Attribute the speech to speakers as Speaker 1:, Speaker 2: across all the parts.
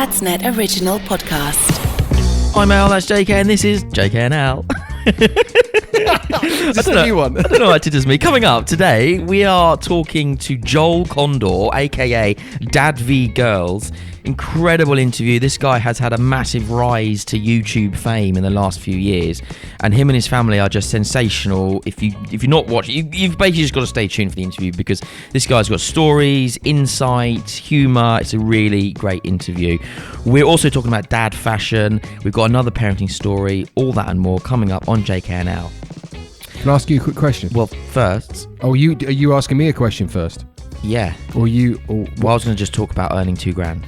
Speaker 1: Dadsnet original podcast.
Speaker 2: I'm Al, that's JK, and this is JK and Al.
Speaker 3: Is this the new one?
Speaker 2: I don't know why it titters me. Coming up today, we are talking to Joel Condor, aka Dad v Girls. Incredible interview. This guy has had a massive rise to YouTube fame in the last few years, and him and his family are just sensational. If you're not watching, you've basically just got to stay tuned for the interview, because this guy's got stories, insight, humour. It's a really great interview. We're also talking about dad fashion. We've got another parenting story, all that and more coming up on JK and Al.
Speaker 3: Can I ask you a quick question?
Speaker 2: Well, first,
Speaker 3: are you asking me a question first?
Speaker 2: yeah.
Speaker 3: Or you?
Speaker 2: Well, I was going to just talk about earning $2,000.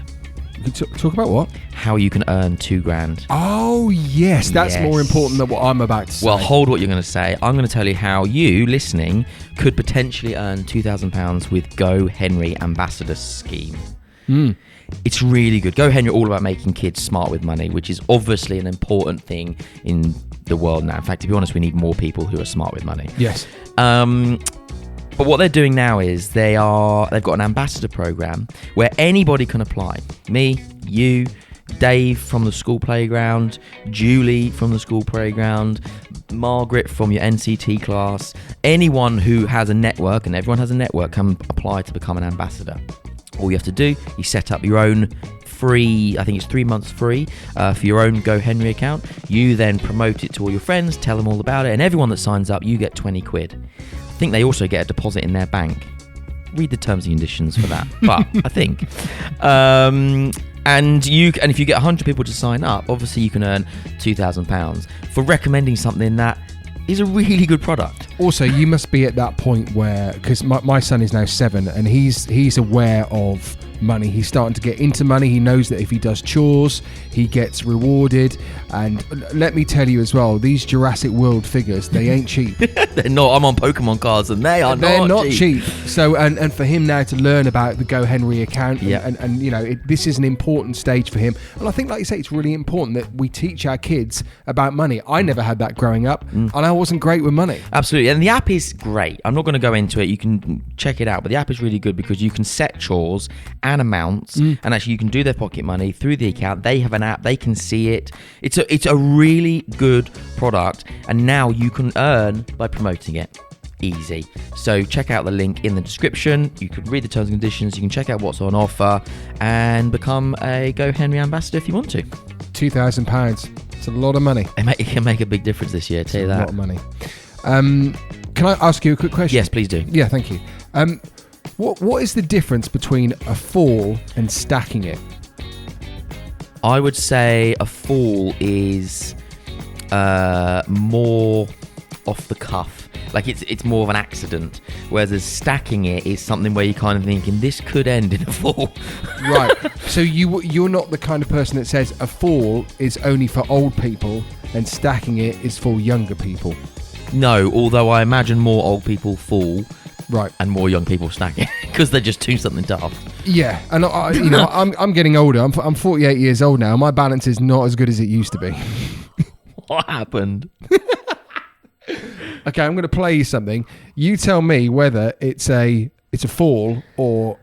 Speaker 3: Talk about what?
Speaker 2: How you can earn $2,000.
Speaker 3: Oh yes, that's
Speaker 2: Yes.
Speaker 3: more important than what I'm about to say.
Speaker 2: Well, hold what you're going to say. I'm going to tell you how you, listening, could potentially earn £2,000 with Go Henry Ambassador Scheme. It's really good. Go Henry are all about making kids smart with money, which is obviously an important thing in the world now. In fact, to be honest, we need more people who are smart with money.
Speaker 3: Yes.
Speaker 2: But what they're doing now is they've got an ambassador program where anybody can apply. Me, you, Dave from the school playground, Julie from the school playground, Margaret from your NCT class. Anyone who has a network, and everyone has a network, can apply to become an ambassador. All you have to do, you set up your own free, I think it's 3 months free for your own Go Henry account. You then promote it to all your friends, tell them all about it, and everyone that signs up, you get 20 quid. I think they also get a deposit in their bank. Read the terms and conditions for that. But I think. And if you get 100 people to sign up, obviously you can earn £2,000 for recommending something that is a really good product.
Speaker 3: Also, you must be at that point where, because my son is now 7, and he's aware of money. He's starting to get into money. He knows that if he does chores, he gets rewarded. And let me tell you as well, these Jurassic World figures, they ain't cheap.
Speaker 2: They're not. I'm on Pokemon cards and they're
Speaker 3: not cheap. So, and for him now to learn about the Go Henry account,
Speaker 2: Yeah.
Speaker 3: and you know, this is an important stage for him. And I think, like you say, it's really important that we teach our kids about money. I never had that growing up, and I wasn't great with money.
Speaker 2: Absolutely. And the app is great. I'm not going to go into it. You can check it out. But the app is really good because you can set chores and amounts, and actually you can do their pocket money through the account. They have an app. They can see it. It's a really good product. And now you can earn by promoting it. Easy. So check out the link in the description. You can read the terms and conditions. You can check out what's on offer and become a Go Henry ambassador if you want to.
Speaker 3: £2,000. It's a lot of money.
Speaker 2: It can make a big difference this year, tell you
Speaker 3: A
Speaker 2: that.
Speaker 3: lot of money. Can I ask you a quick question?
Speaker 2: Yes, please do.
Speaker 3: Yeah, thank you. What is the difference between a fall and stacking it?
Speaker 2: I would say a fall is more off the cuff. Like it's more of an accident, whereas stacking it is something where you're kind of thinking this could end in a fall.
Speaker 3: Right. So you're not the kind of person that says a fall is only for old people and stacking it is for younger people.
Speaker 2: No, although I imagine more old people fall,
Speaker 3: Right.
Speaker 2: and more young people stack it because they just do something daft.
Speaker 3: Yeah, and I'm getting older. I'm 48 years old now. My balance is not as good as it used to be.
Speaker 2: What happened?
Speaker 3: Okay, I'm going to play you something. You tell me whether it's a fall or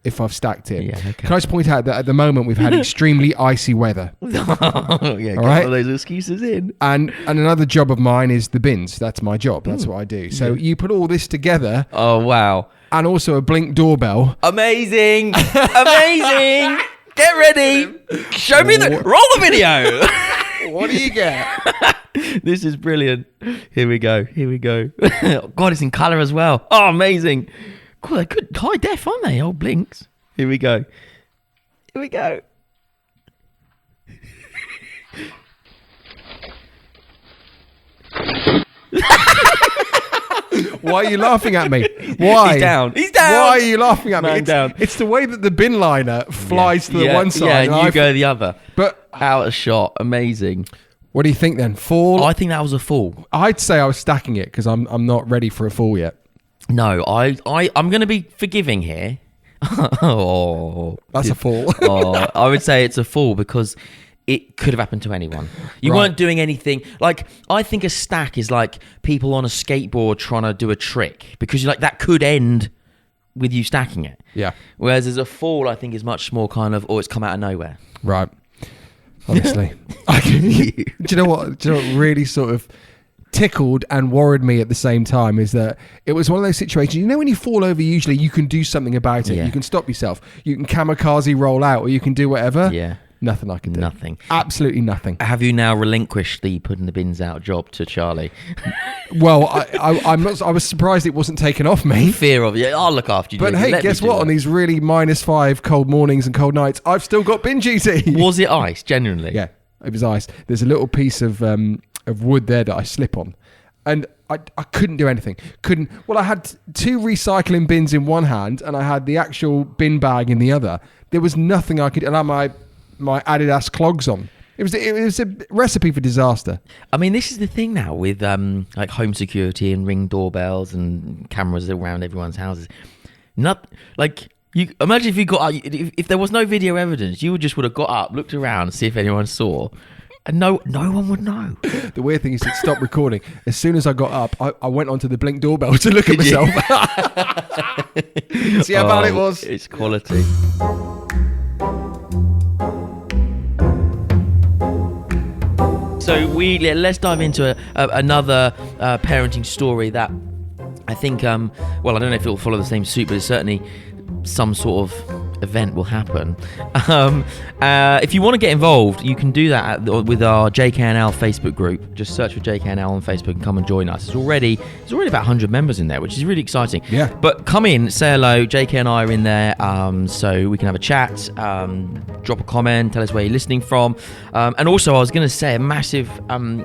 Speaker 3: if I've stacked it.
Speaker 2: Yeah, okay.
Speaker 3: Can I just point out that at the moment we've had extremely icy weather,
Speaker 2: Yeah,
Speaker 3: All
Speaker 2: get
Speaker 3: right.
Speaker 2: all those excuses in.
Speaker 3: and another job of mine is the bins. That's my job. That's what I do. So you put all this together,
Speaker 2: Oh wow!
Speaker 3: and also a Blink doorbell.
Speaker 2: Amazing! Amazing! Get ready! Show me roll the video.
Speaker 3: What do you get?
Speaker 2: This is brilliant. Here we go. God, it's in colour as well. Oh, amazing. God, they're good. High def, aren't they? Old Blinks. Here we go.
Speaker 3: Why are you laughing at me? Why?
Speaker 2: He's down.
Speaker 3: Why are you laughing at me?
Speaker 2: Man down.
Speaker 3: It's the way that the bin liner flies to the one side.
Speaker 2: Yeah, and you
Speaker 3: I
Speaker 2: go the other.
Speaker 3: But
Speaker 2: Out of shot. Amazing.
Speaker 3: what do you think then? Fall?
Speaker 2: I think that was a fall.
Speaker 3: I'd say I was stacking it because I'm not ready for a fall yet.
Speaker 2: No, I'm going to be forgiving here.
Speaker 3: That's a fall.
Speaker 2: I would say it's a fall because it could have happened to anyone. You
Speaker 3: Right.
Speaker 2: weren't doing anything. Like, I think a stack is like people on a skateboard trying to do a trick, because you're like, that could end with you stacking it.
Speaker 3: Yeah.
Speaker 2: Whereas as a fall, I think is much more kind of, it's come out of nowhere.
Speaker 3: Right. Honestly. Do you know what really sort of tickled and worried me at the same time is that it was one of those situations, you know, when you fall over, usually you can do something about it.
Speaker 2: Yeah.
Speaker 3: You can stop yourself. You can kamikaze roll out, or you can do whatever.
Speaker 2: Yeah.
Speaker 3: Nothing I can do.
Speaker 2: Nothing.
Speaker 3: Absolutely nothing.
Speaker 2: Have you now relinquished the putting the bins out job to Charlie?
Speaker 3: Well, I'm not. I was surprised it wasn't taken off me.
Speaker 2: Fear of you. I'll look after you.
Speaker 3: But hey, guess what? On these really -5 cold mornings and cold nights, I've still got bin duty.
Speaker 2: Was it ice? Genuinely?
Speaker 3: Yeah, it was ice. There's a little piece of wood there that I slip on, and I couldn't do anything. Well, I had 2 recycling bins in one hand, and I had the actual bin bag in the other. There was nothing I could. And I had my Adidas clogs on. It was a recipe for disaster.
Speaker 2: I mean, this is the thing now with like home security and Ring doorbells and cameras around everyone's houses. Not like you imagine if you got if there was no video evidence, you would have got up, looked around, see if anyone saw, and no one would know.
Speaker 3: The weird thing is it stopped recording. As soon as I got up, I went onto the Blink doorbell to look at myself. See how bad it was?
Speaker 2: It's quality. So let's dive into another parenting story that I think, well, I don't know if it'll follow the same suit, but it's certainly some sort of event will happen. If you want to get involved, you can do that with our JKNL Facebook group. Just search for JKNL on Facebook and come and join us. There's already about 100 members in there, which is really exciting.
Speaker 3: Yeah.
Speaker 2: But come in, say hello. JK and I are in there, so we can have a chat, drop a comment, tell us where you're listening from. And also, I was going to say a massive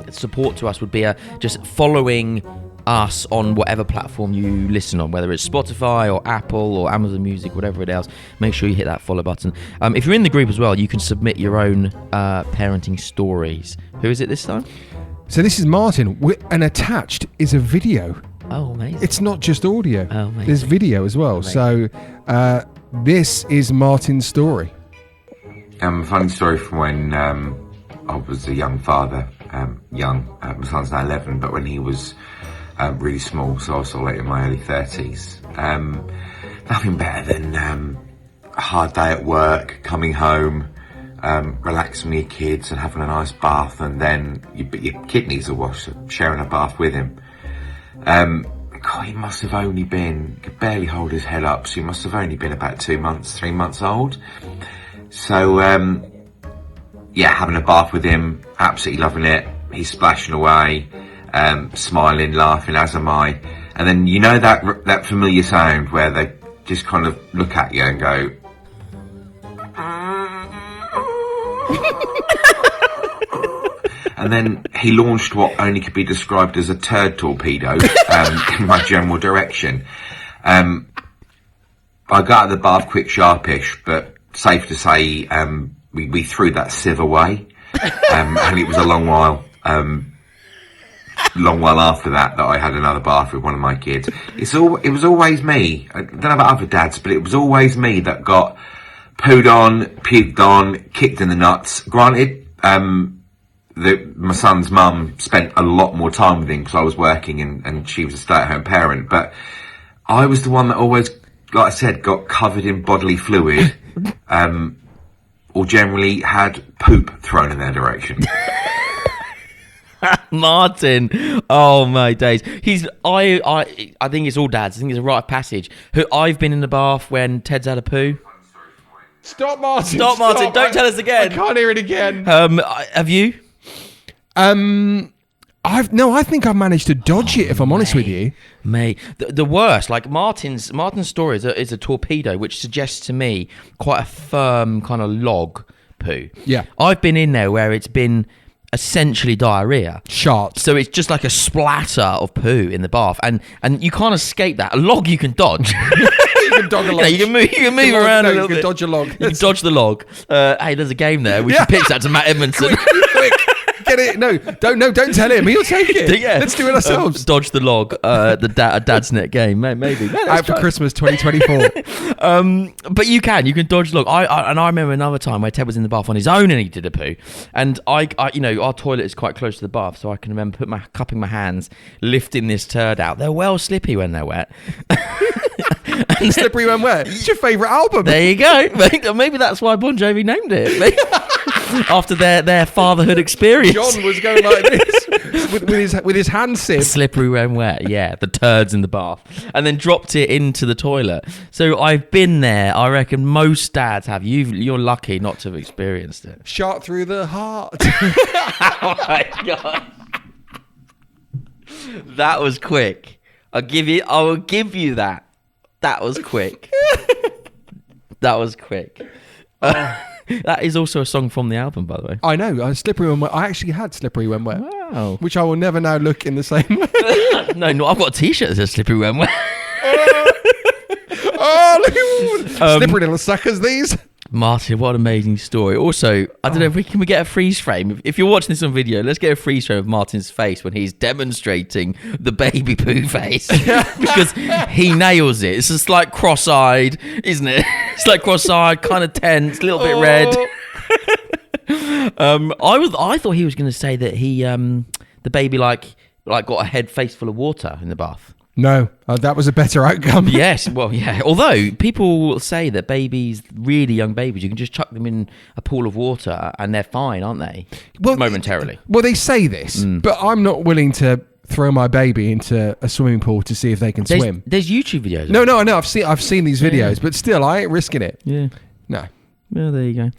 Speaker 2: support to us would be just following us on whatever platform you listen on, whether it's Spotify or Apple or Amazon Music, whatever it is. Make sure you hit that follow button. If you're in the group as well, you can submit your own parenting stories. Who is it this time?
Speaker 3: So this is Martyn, and attached is a video.
Speaker 2: Oh, amazing.
Speaker 3: It's not just audio.
Speaker 2: Oh, amazing.
Speaker 3: There's video as well.
Speaker 2: Amazing.
Speaker 3: So this is Martyn's story.
Speaker 4: A funny story from when I was a young father. My son's now 11, but when he was really small, so I was sort of like in my early 30s. Nothing better than a hard day at work, coming home, relaxing with your kids and having a nice bath, and then your kid needs a wash, so sharing a bath with him. God, he must have only been, could barely hold his head up, so he must have only been about 3 months old. So, having a bath with him, absolutely loving it. He's splashing away, smiling, laughing, as am I. And then you know that familiar sound where they just kind of look at you and go, and then he launched what only could be described as a turd torpedo in my general direction. I got out of the bath quick, sharpish, but safe to say we threw that sieve away, and it was a long while after that I had another bath with one of my kids. It was always me. I don't know about other dads, but it was always me that got pooed on, puked on, kicked in the nuts. Granted, my son's mum spent a lot more time with him because I was working and she was a stay-at-home parent, but I was the one that always, like I said, got covered in bodily fluid, or generally had poop thrown in their direction.
Speaker 2: Martyn, oh my days. I think it's all dads. I think it's a rite of passage. I've been in the bath when Ted's had a poo.
Speaker 3: Stop, Martyn.
Speaker 2: Stop, Martyn. Don't tell us again.
Speaker 3: I can't hear it again.
Speaker 2: Have you?
Speaker 3: I think I've managed to dodge it, if I'm honest with you.
Speaker 2: Mate, the worst, like Martyn's story is a torpedo, which suggests to me quite a firm kind of log poo.
Speaker 3: Yeah.
Speaker 2: I've been in there where it's been essentially diarrhea.
Speaker 3: Sharp.
Speaker 2: So it's just like a splatter of poo in the bath, and you can't escape that. A log you can dodge.
Speaker 3: You can dodge a log.
Speaker 2: You can move around a little bit.
Speaker 3: You can dodge a log.
Speaker 2: You can dodge the log. Hey, there's a game there. We should pitch that to Matt Edmondson.
Speaker 3: Quick. Get it? No, don't tell him. He'll take it.
Speaker 2: Yeah.
Speaker 3: Let's do it ourselves.
Speaker 2: Dodge the log. A Dad's Net game, maybe.
Speaker 3: Out for Christmas 2024.
Speaker 2: But you can dodge the log. I remember another time where Ted was in the bath on his own and he did a poo, and I our toilet is quite close to the bath, so I can remember cupping my hands, lifting this turd out. They're well slippy when they're wet.
Speaker 3: Slippery When Wet. It's your favourite album.
Speaker 2: There you go. Maybe that's why Bon Jovi named it. After their fatherhood experience.
Speaker 3: John was going like this with his hand sieve.
Speaker 2: Slippery when wet, yeah, the turds in the bath, and then dropped it into the toilet. So I've been there. I reckon most dads have. You're lucky not to have experienced it.
Speaker 3: Shot through the heart.
Speaker 2: Oh my god, that was quick. I will give you that. That was quick. That was quick. That is also a song from the album, by the way.
Speaker 3: I know. Slippery When Wet. I actually had Slippery When Wet.
Speaker 2: Wow.
Speaker 3: Which I will never now look in the same way.
Speaker 2: No, I've got a T-shirt that says Slippery When Wet.
Speaker 3: Slippery little suckers, these.
Speaker 2: Martyn, what an amazing story. Also, I don't know if can we get a freeze frame? If you're watching this on video, let's get a freeze frame of Martyn's face when he's demonstrating the baby poo face. Because he nails it. It's just like cross-eyed, isn't it? It's like cross-eyed, kind of tense, a little bit red. I thought he was going to say that the baby like got a head face full of water in the bath.
Speaker 3: No, that was a better outcome.
Speaker 2: Yes, well, yeah. Although people say that babies, really young babies, you can just chuck them in a pool of water and they're fine, aren't they? Well, momentarily.
Speaker 3: Well, they say this, but I'm not willing to throw my baby into a swimming pool to see if they can swim. There's
Speaker 2: YouTube videos.
Speaker 3: No, I've seen these videos, but still, I ain't risking it.
Speaker 2: Yeah.
Speaker 3: No.
Speaker 2: Well, there you go.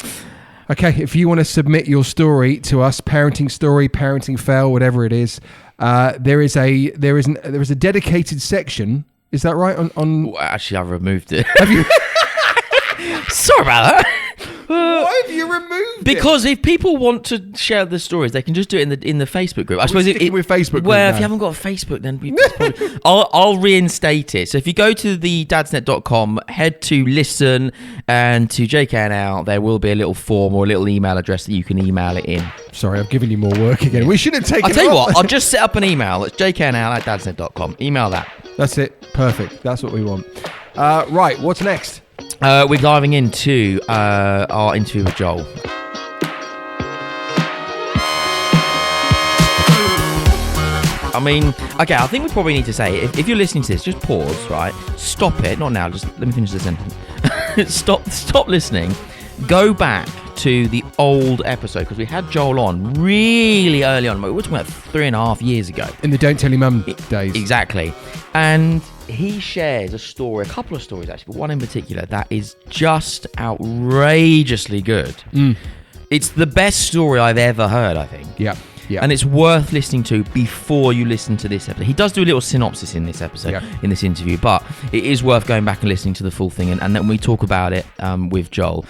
Speaker 3: Okay, if you want to submit your story to us, parenting story, parenting fail, whatever it is, there is a dedicated section. Is that right? On
Speaker 2: Well, actually, I've removed it.
Speaker 3: Have you?
Speaker 2: Sorry about that.
Speaker 3: Why have you removed
Speaker 2: Because if people want to share the stories, they can just do it in the Facebook group. I suppose
Speaker 3: with Facebook group
Speaker 2: Well,
Speaker 3: now.
Speaker 2: if you haven't got a Facebook, then I'll reinstate it. So if you go to the dadsnet.com, head to listen, and to JKNL, there will be a little form or a little email address that you can email it in.
Speaker 3: Sorry, I've given you more work again. We should have taken.
Speaker 2: I'll tell you what. I'll just set up an email. It's jknl@dadsnet.com. Email that.
Speaker 3: That's it. Perfect. That's what we want. Right. What's next?
Speaker 2: We're diving into our interview with Joel. I mean, okay, I think we probably need to say, if you're listening to this, just pause, right? Stop it. Not now, just let me finish the sentence. Stop listening. Go back to the old episode, because we had Joel on really early on. We were talking about 3.5 years ago.
Speaker 3: In the Don't Tell Your Mum days.
Speaker 2: Exactly. And he shares a couple of stories actually, but one in particular that is just outrageously good. It's the best story I've ever heard, I think.
Speaker 3: Yeah.
Speaker 2: And it's worth listening to before you listen to this episode. He does do a little synopsis in this episode, in this interview, but it is worth going back and listening to the full thing, and then we talk about it with Joel.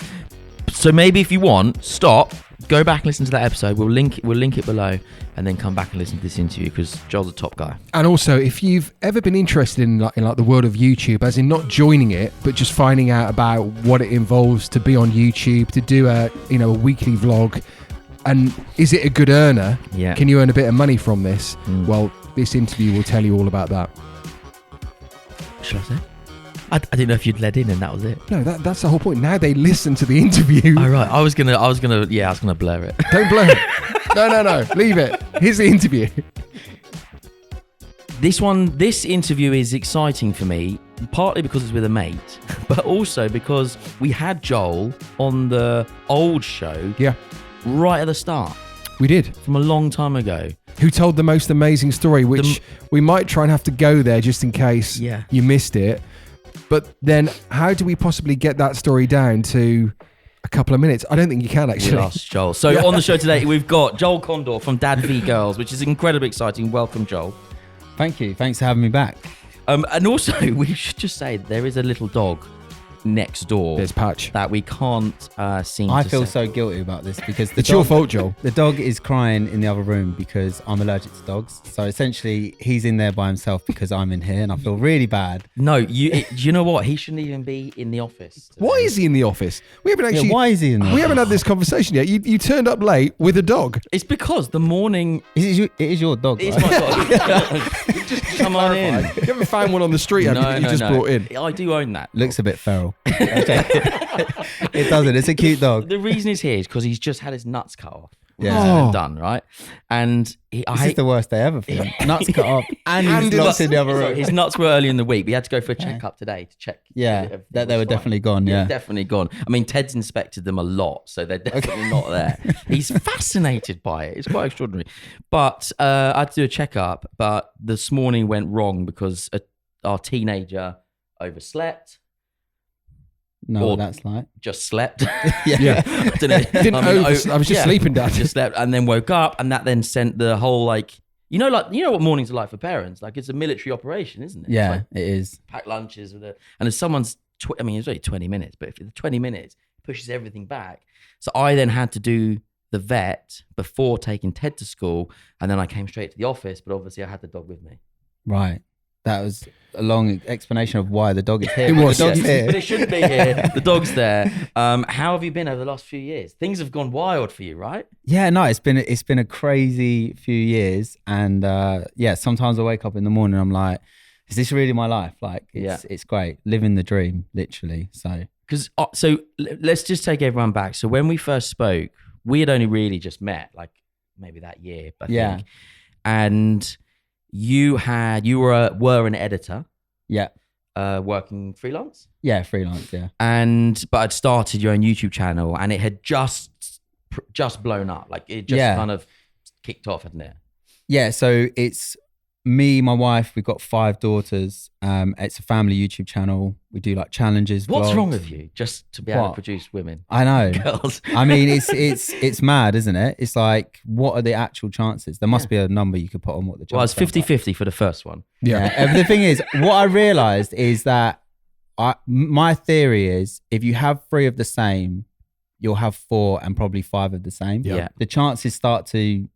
Speaker 2: So maybe if you want, stop, go back and listen to that episode. We'll link it below, and then come back and listen to this interview, because Joel's a top guy. And also, if you've ever been interested in the world of YouTube, as in not joining it, but just finding out about what it involves to be on YouTube, to do a weekly vlog, and is it a good earner? Yeah. Can you earn a bit of money from this? Well, this interview will tell you all about that. Should I say? I didn't know if you'd led in and that was it. No, that's the whole point. Now they listen to the interview. Oh, right. I was gonna blur it. Don't blur it. No. Leave it. Here's the interview. This interview is exciting for me, partly because it's with a mate, but also because we had Joel on the old show. Yeah. Right at the start. We did. From a long time ago. Who told the most amazing story, which we might try and have to go there just in case you missed it. But then how do we possibly get that story down to a couple of minutes? I don't think you can, actually. We lost Joel. So on the show today, we've got Joel Condor from Dad v Girls, which is incredibly exciting. Welcome, Joel. Thank you. Thanks for having me back. And also, we should just say there is a little dog next door. There's Patch. That we can't seem to I feel so guilty about this because it's your fault, Joel. The dog is crying in the other room because I'm allergic to dogs. So essentially, he's in there by himself because I'm in here and I feel really bad. No, you know what? He shouldn't even be in the office today. Why is he in the office? We haven't actually. Why is he in there? We haven't had this conversation yet. You turned up late with a dog. It's because the morning. It is your dog. It's right? My dog. Just come on in. You haven't found one on the street, have you? That you just brought in. I do own that. Looks a bit feral. It doesn't. It's a cute dog. The reason he's here is because he's just had his nuts cut off. Yeah, done, right? And
Speaker 5: This is the worst day ever for him. Nuts cut off, and he's locked in the other room.
Speaker 2: His nuts were early in the week. We had to go for a checkup today to check.
Speaker 5: Yeah, that they were definitely gone. Yeah,
Speaker 2: definitely gone. I mean, Ted's inspected them a lot, so they're definitely not there. He's fascinated by it. It's quite extraordinary. But I had to do a checkup. But this morning went wrong because our teenager overslept.
Speaker 5: No, what that's like.
Speaker 2: Just slept.
Speaker 3: Yeah.
Speaker 2: I don't know.
Speaker 3: I was just sleeping, Dad.
Speaker 2: Just slept and then woke up, and that then sent the whole you know what mornings are like for parents. Like it's a military operation, isn't it?
Speaker 5: Yeah,
Speaker 2: like,
Speaker 5: it is.
Speaker 2: Pack lunches and if someone's, it's only 20 minutes, but if the 20 minutes pushes everything back. So I then had to do the vet before taking Ted to school, and then I came straight to the office. But obviously, I had the dog with me.
Speaker 5: Right. That was a long explanation of why the dog is here.
Speaker 3: It was.
Speaker 5: The dog's here.
Speaker 2: But it shouldn't be here. The dog's there. How have you been over the last few years? Things have gone wild for you, right?
Speaker 5: Yeah, no, it's been a crazy few years, and sometimes I wake up in the morning, I'm like, is this really my life? Like, it's great, living the dream, literally. So
Speaker 2: let's just take everyone back. So when we first spoke, we had only really just met, like maybe that year, I think. And you were an editor.
Speaker 5: Yeah.
Speaker 2: Working freelance?
Speaker 5: Yeah, freelance, yeah.
Speaker 2: But I'd started your own YouTube channel, and it had just blown up. Like it just kind of kicked off, hadn't it?
Speaker 5: Yeah, so it's me, my wife, we've got 5 daughters. It's a family YouTube channel. We do like challenges.
Speaker 2: What's
Speaker 5: vlogs.
Speaker 2: wrong with you? Just to be able to produce women.
Speaker 5: I know.
Speaker 2: Girls.
Speaker 5: I mean, it's mad, isn't it? It's like, what are the actual chances? There must be a number you could put on what the chances
Speaker 2: Well, it's 50-50 for the first one.
Speaker 5: Yeah. And the thing is, what I realized is that my theory is if you have 3 of the same, you'll have 4 and probably 5 of the same.
Speaker 2: Yeah.
Speaker 5: The chances start to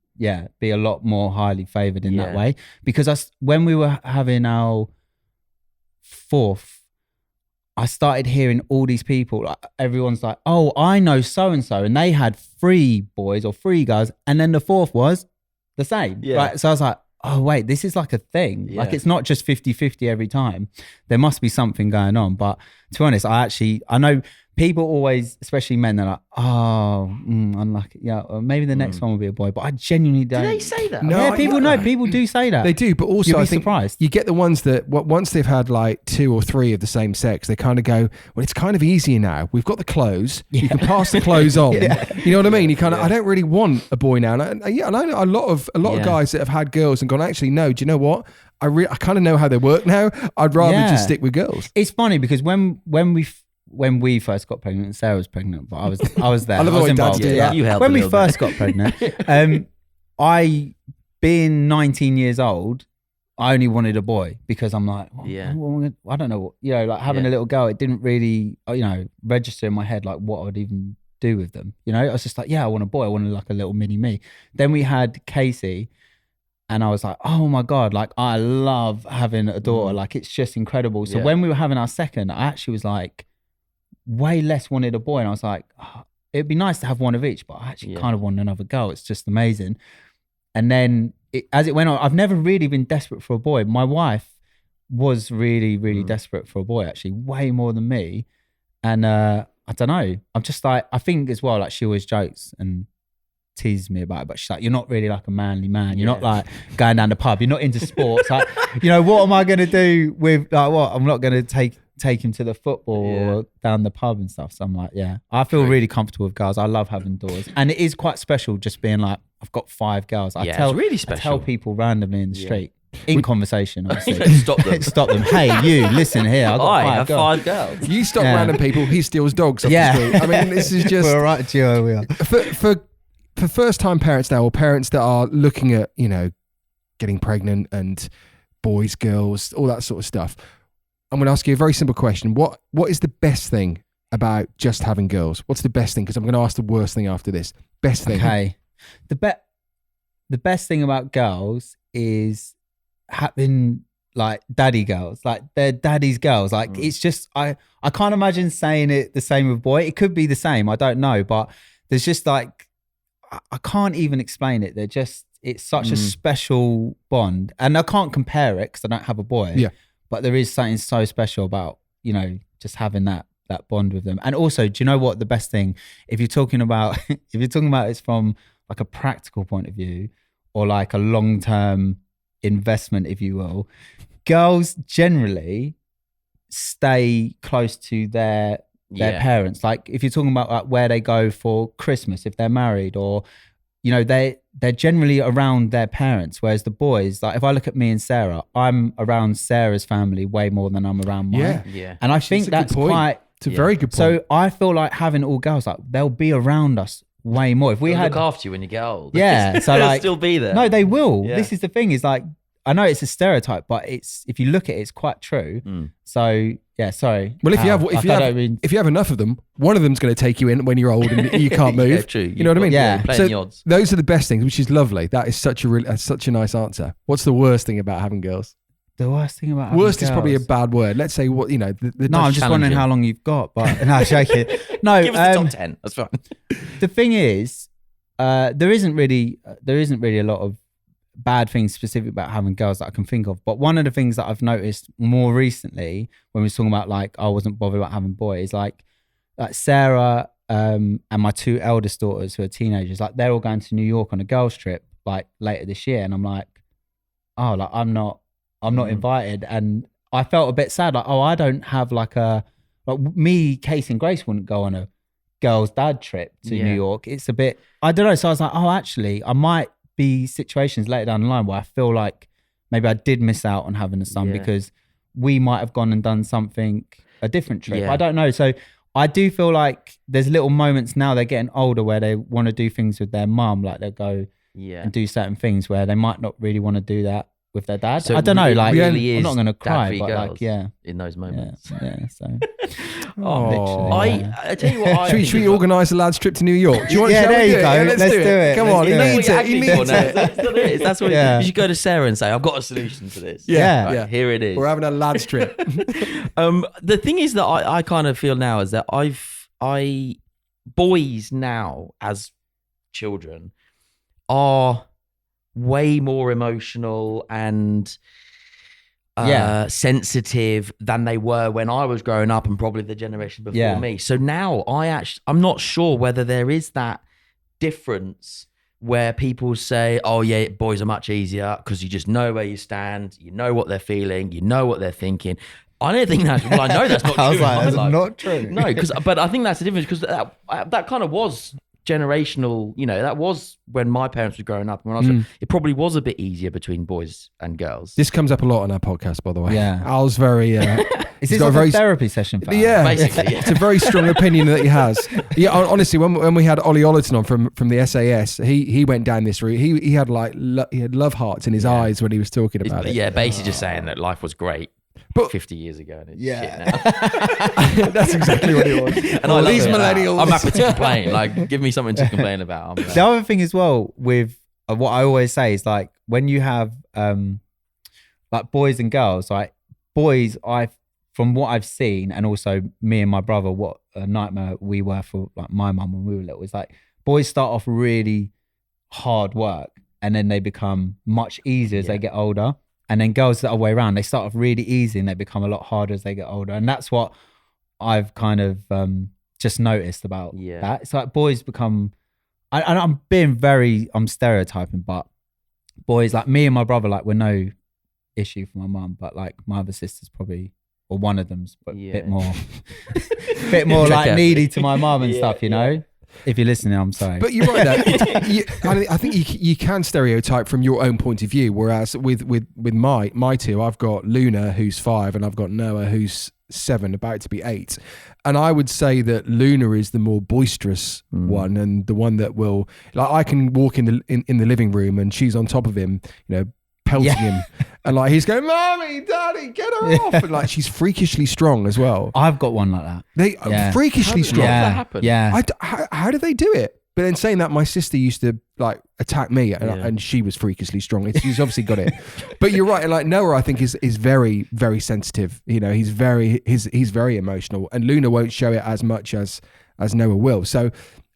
Speaker 5: be a lot more highly favored in that way. Because when we were having our 4th, I started hearing all these people, like, everyone's like, oh, I know so-and-so, and they had 3 boys or 3 girls, and then the 4th was the same.
Speaker 2: Yeah.
Speaker 5: Right? So I was like, oh, wait, this is like a thing.
Speaker 2: Yeah.
Speaker 5: Like, it's not just 50-50 every time. There must be something going on. But to be honest, I know people always, especially men, they're like, oh, unlucky. Yeah, or maybe the next one will be a boy. But I genuinely don't.
Speaker 2: Do they say that?
Speaker 3: No,
Speaker 5: People do say that.
Speaker 3: They do, but also
Speaker 5: You'll be
Speaker 3: I think
Speaker 5: surprised.
Speaker 3: you get the ones that once they've had like 2 or 3 of the same sex, they kind of go, well, it's kind of easier now. We've got the clothes. You can pass the clothes on. You know what I mean? You kind of, I don't really want a boy now. And I know a lot of guys that have had girls and gone, actually, no, do you know what? I kind of know how they work now. I'd rather just stick with girls.
Speaker 5: It's funny because when we first got pregnant, Sarah was pregnant, but I was there.
Speaker 3: I love the way dads
Speaker 5: involved.
Speaker 3: do that.
Speaker 2: You helped
Speaker 5: When
Speaker 2: a
Speaker 5: we
Speaker 2: little
Speaker 5: first
Speaker 2: bit.
Speaker 5: got pregnant, being 19 years old, I only wanted a boy because I'm like, I don't know, like having a little girl, it didn't really, register in my head like what I would even do with them. I was just like, I want a boy. I wanted like a little mini me. Then we had Casey. And I was like, oh my God, like I love having a daughter. Like it's just incredible. So when we were having our second, I actually was like, way less wanted a boy. And I was like, it'd be nice to have one of each, but I actually kind of want another girl. It's just amazing. And then as it went on, I've never really been desperate for a boy. My wife was really, really desperate for a boy, actually, way more than me. And I don't know. I'm just like, I think as well, like she always jokes and teases me about it, but she's like, you're not really like a manly man. You're not like going down the pub. You're not into sports. Like, what am I going to do with like what? I'm not going to take him to the football or down the pub and stuff. So I'm like, I feel really comfortable with girls. I love having daughters. And it is quite special just being like, I've got 5 girls.
Speaker 2: It's really special.
Speaker 5: I tell people randomly in the street, in conversation, obviously.
Speaker 2: Stop them.
Speaker 5: Stop them. Hey, you, listen here.
Speaker 2: I have 5 girls.
Speaker 3: You stop random people, he steals dogs off the street. I mean, this is just...
Speaker 5: We're right duo, we are.
Speaker 3: For first-time parents now, or parents that are looking at, getting pregnant and boys, girls, all that sort of stuff, I'm going to ask you a very simple question. What is the best thing about just having girls? What's the best thing? Because I'm going to ask the worst thing after this. Best thing.
Speaker 5: Okay. The best thing about girls is having like daddy girls, like they're daddy's girls. Like it's just, I can't imagine saying it the same with boy. It could be the same. I don't know. But there's just like, I can't even explain it. It's such a special bond. And I can't compare it because I don't have a boy.
Speaker 3: Yeah.
Speaker 5: But there is something so special about, just having that bond with them. And also, do you know what the best thing, if you're talking about it's from like a practical point of view or like a long-term investment, if you will, girls generally stay close to their parents. Like if you're talking about like where they go for Christmas, if they're married, or you know, they're generally around their parents. Whereas the boys, like if I look at me and Sarah, I'm around Sarah's family way more than I'm around mine.
Speaker 2: Yeah.
Speaker 5: And I think that's quite.
Speaker 3: It's a very good point.
Speaker 5: So I feel like having all girls, like they'll be around us way more. If we
Speaker 2: They'll
Speaker 5: had
Speaker 2: look after you when you get old.
Speaker 5: Yeah, so
Speaker 2: they'll
Speaker 5: like
Speaker 2: still be there.
Speaker 5: No, they will.
Speaker 2: Yeah.
Speaker 5: This is the thing. Is like I know it's a stereotype, but it's if you look at it, it's quite true. So yeah, sorry.
Speaker 3: Well, if you have enough of them, one of them's going to take you in when you're old and you can't move.
Speaker 2: Yeah, true.
Speaker 3: You know what I mean?
Speaker 5: Yeah.
Speaker 2: Playing the odds.
Speaker 3: Those are the best things, which is lovely. That is such a nice answer. What's the worst thing about having girls?
Speaker 5: The worst thing about having
Speaker 3: Worst is probably a
Speaker 5: girls-
Speaker 3: bad word. Let's say what you know.
Speaker 5: No, I'm just wondering how long you've got. But no, joking. No,
Speaker 2: Give us the top 10. That's fine.
Speaker 5: The thing is, there isn't really a lot of bad things specific about having girls that I can think of. But one of the things that I've noticed more recently when we were talking about like I wasn't bothered about having boys, like Sarah and my two eldest daughters who are teenagers, like they're all going to New York on a girls trip like later this year, and I'm like, oh, like I'm not invited, and I felt a bit sad, like I don't have like me, Casey and Grace wouldn't go on a girls' dad trip to New York. It's a bit, I don't know. So I was like, oh, actually, I might be situations later down the line where I feel like maybe I did miss out on having a son because we might have gone and done something, a different trip.
Speaker 2: Yeah.
Speaker 5: I don't know. So I do feel like there's little moments now they're getting older where they want to do things with their mum, like they'll go and do certain things where they might not really want to do that with their dad.
Speaker 2: So
Speaker 5: I don't know, like
Speaker 2: really
Speaker 5: I'm not going to cry,
Speaker 2: dad-free
Speaker 5: but
Speaker 2: girls
Speaker 5: like
Speaker 2: in those moments.
Speaker 5: So
Speaker 3: Oh.
Speaker 2: I tell you what.
Speaker 3: Should we organise a lads trip to New York? Do you want?
Speaker 5: Yeah,
Speaker 3: shall we
Speaker 5: there you
Speaker 3: do it?
Speaker 5: go.
Speaker 3: Yeah,
Speaker 5: Let's do it.
Speaker 3: Come
Speaker 5: Let's
Speaker 3: on,
Speaker 5: do
Speaker 3: he
Speaker 5: it.
Speaker 3: needs it. He needs it.
Speaker 2: That's what
Speaker 5: Yeah.
Speaker 2: you should go to Sarah and say, I've got a solution to this.
Speaker 5: Yeah.
Speaker 2: Right, here it is.
Speaker 3: We're having a lads trip.
Speaker 2: The thing is that I kind of feel now is that boys now as children are way more emotional and sensitive than they were when I was growing up and probably the generation before me. So now I'm not sure whether there is that difference where people say, oh yeah, boys are much easier because you just know where you stand, you know what they're feeling, you know what they're thinking. I don't think that's, well, I know that's not true.
Speaker 5: I was like,
Speaker 2: in
Speaker 5: that's
Speaker 2: my life.
Speaker 5: not true.
Speaker 2: No, but I think that's the difference because that kind of was generational, you know, that was when my parents were growing up. When I was, it probably was a bit easier between boys and girls.
Speaker 3: This comes up a lot on our podcast, by the way.
Speaker 5: Yeah.
Speaker 3: Al's very...
Speaker 5: Is this like a therapy session for Al?
Speaker 3: Yeah,
Speaker 2: Basically, yeah.
Speaker 3: It's a very strong opinion that he has. Yeah, honestly, when we had Ollie Ollerton on from the SAS, he went down this route. He had like he had love hearts in his eyes when he was talking about it.
Speaker 2: Yeah, basically just saying that life was great.
Speaker 3: But
Speaker 2: 50 years ago, and it's
Speaker 5: Yeah.
Speaker 2: shit now.
Speaker 3: That's exactly what it was.
Speaker 2: And
Speaker 3: All
Speaker 2: I love
Speaker 3: these
Speaker 2: it.
Speaker 3: millennials.
Speaker 2: I'm happy to complain. Like, give me something to complain about.
Speaker 5: The other thing as well with what I always say is like when you have like boys and girls, like boys, from what I've seen, and also me and my brother, what a nightmare we were for like my mum when we were little. It's like boys start off really hard work and then they become much easier as they get older. And then girls the other way around, they start off really easy and they become a lot harder as they get older. And that's what I've kind of just noticed about that. It's like boys become, I'm stereotyping, but boys like me and my brother, like we're no issue for my mum, but like my other sister's probably, or one of them's a bit more like needy to my mum and stuff, you know? If you're listening, I'm sorry.
Speaker 3: But you're right there. I think you can stereotype from your own point of view, whereas with my two, I've got Luna, who's 5, and I've got Noah, who's 7, about to be 8. And I would say that Luna is the more boisterous one, and the one that will, like, I can walk in the living room and she's on top of him, you know, pelting him, and like he's going, "Mommy, Daddy, get her off!" And like she's freakishly strong as well.
Speaker 5: I've got one like that.
Speaker 3: They freakishly strong.
Speaker 2: How does that happen?
Speaker 5: Yeah.
Speaker 3: How do they do it? But then saying that, my sister used to like attack me, and she was freakishly strong. She's obviously got it. But you're right. Like Noah, I think is very, very sensitive. You know, he's very emotional, and Luna won't show it as much as Noah will. So.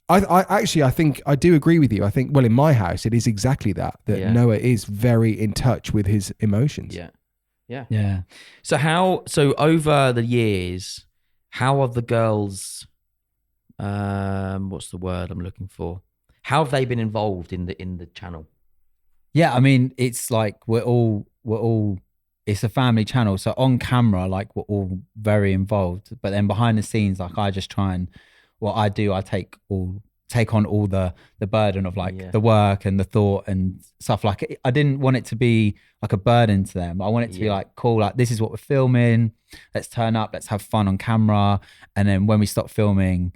Speaker 3: I think I do agree with you. I think, well, in my house, it is exactly that Noah is very in touch with his emotions.
Speaker 2: Yeah. So over the years, how have the girls, what's the word I'm looking for? How have they been involved in the channel?
Speaker 5: Yeah, I mean, it's like we're all it's a family channel. So on camera, like we're all very involved. But then behind the scenes, like I just try and what I do, I take on all the burden of like the work and the thought and stuff. Like I didn't want it to be like a burden to them. I want it to be like, cool, like this is what we're filming. Let's turn up, let's have fun on camera. And then when we stop filming,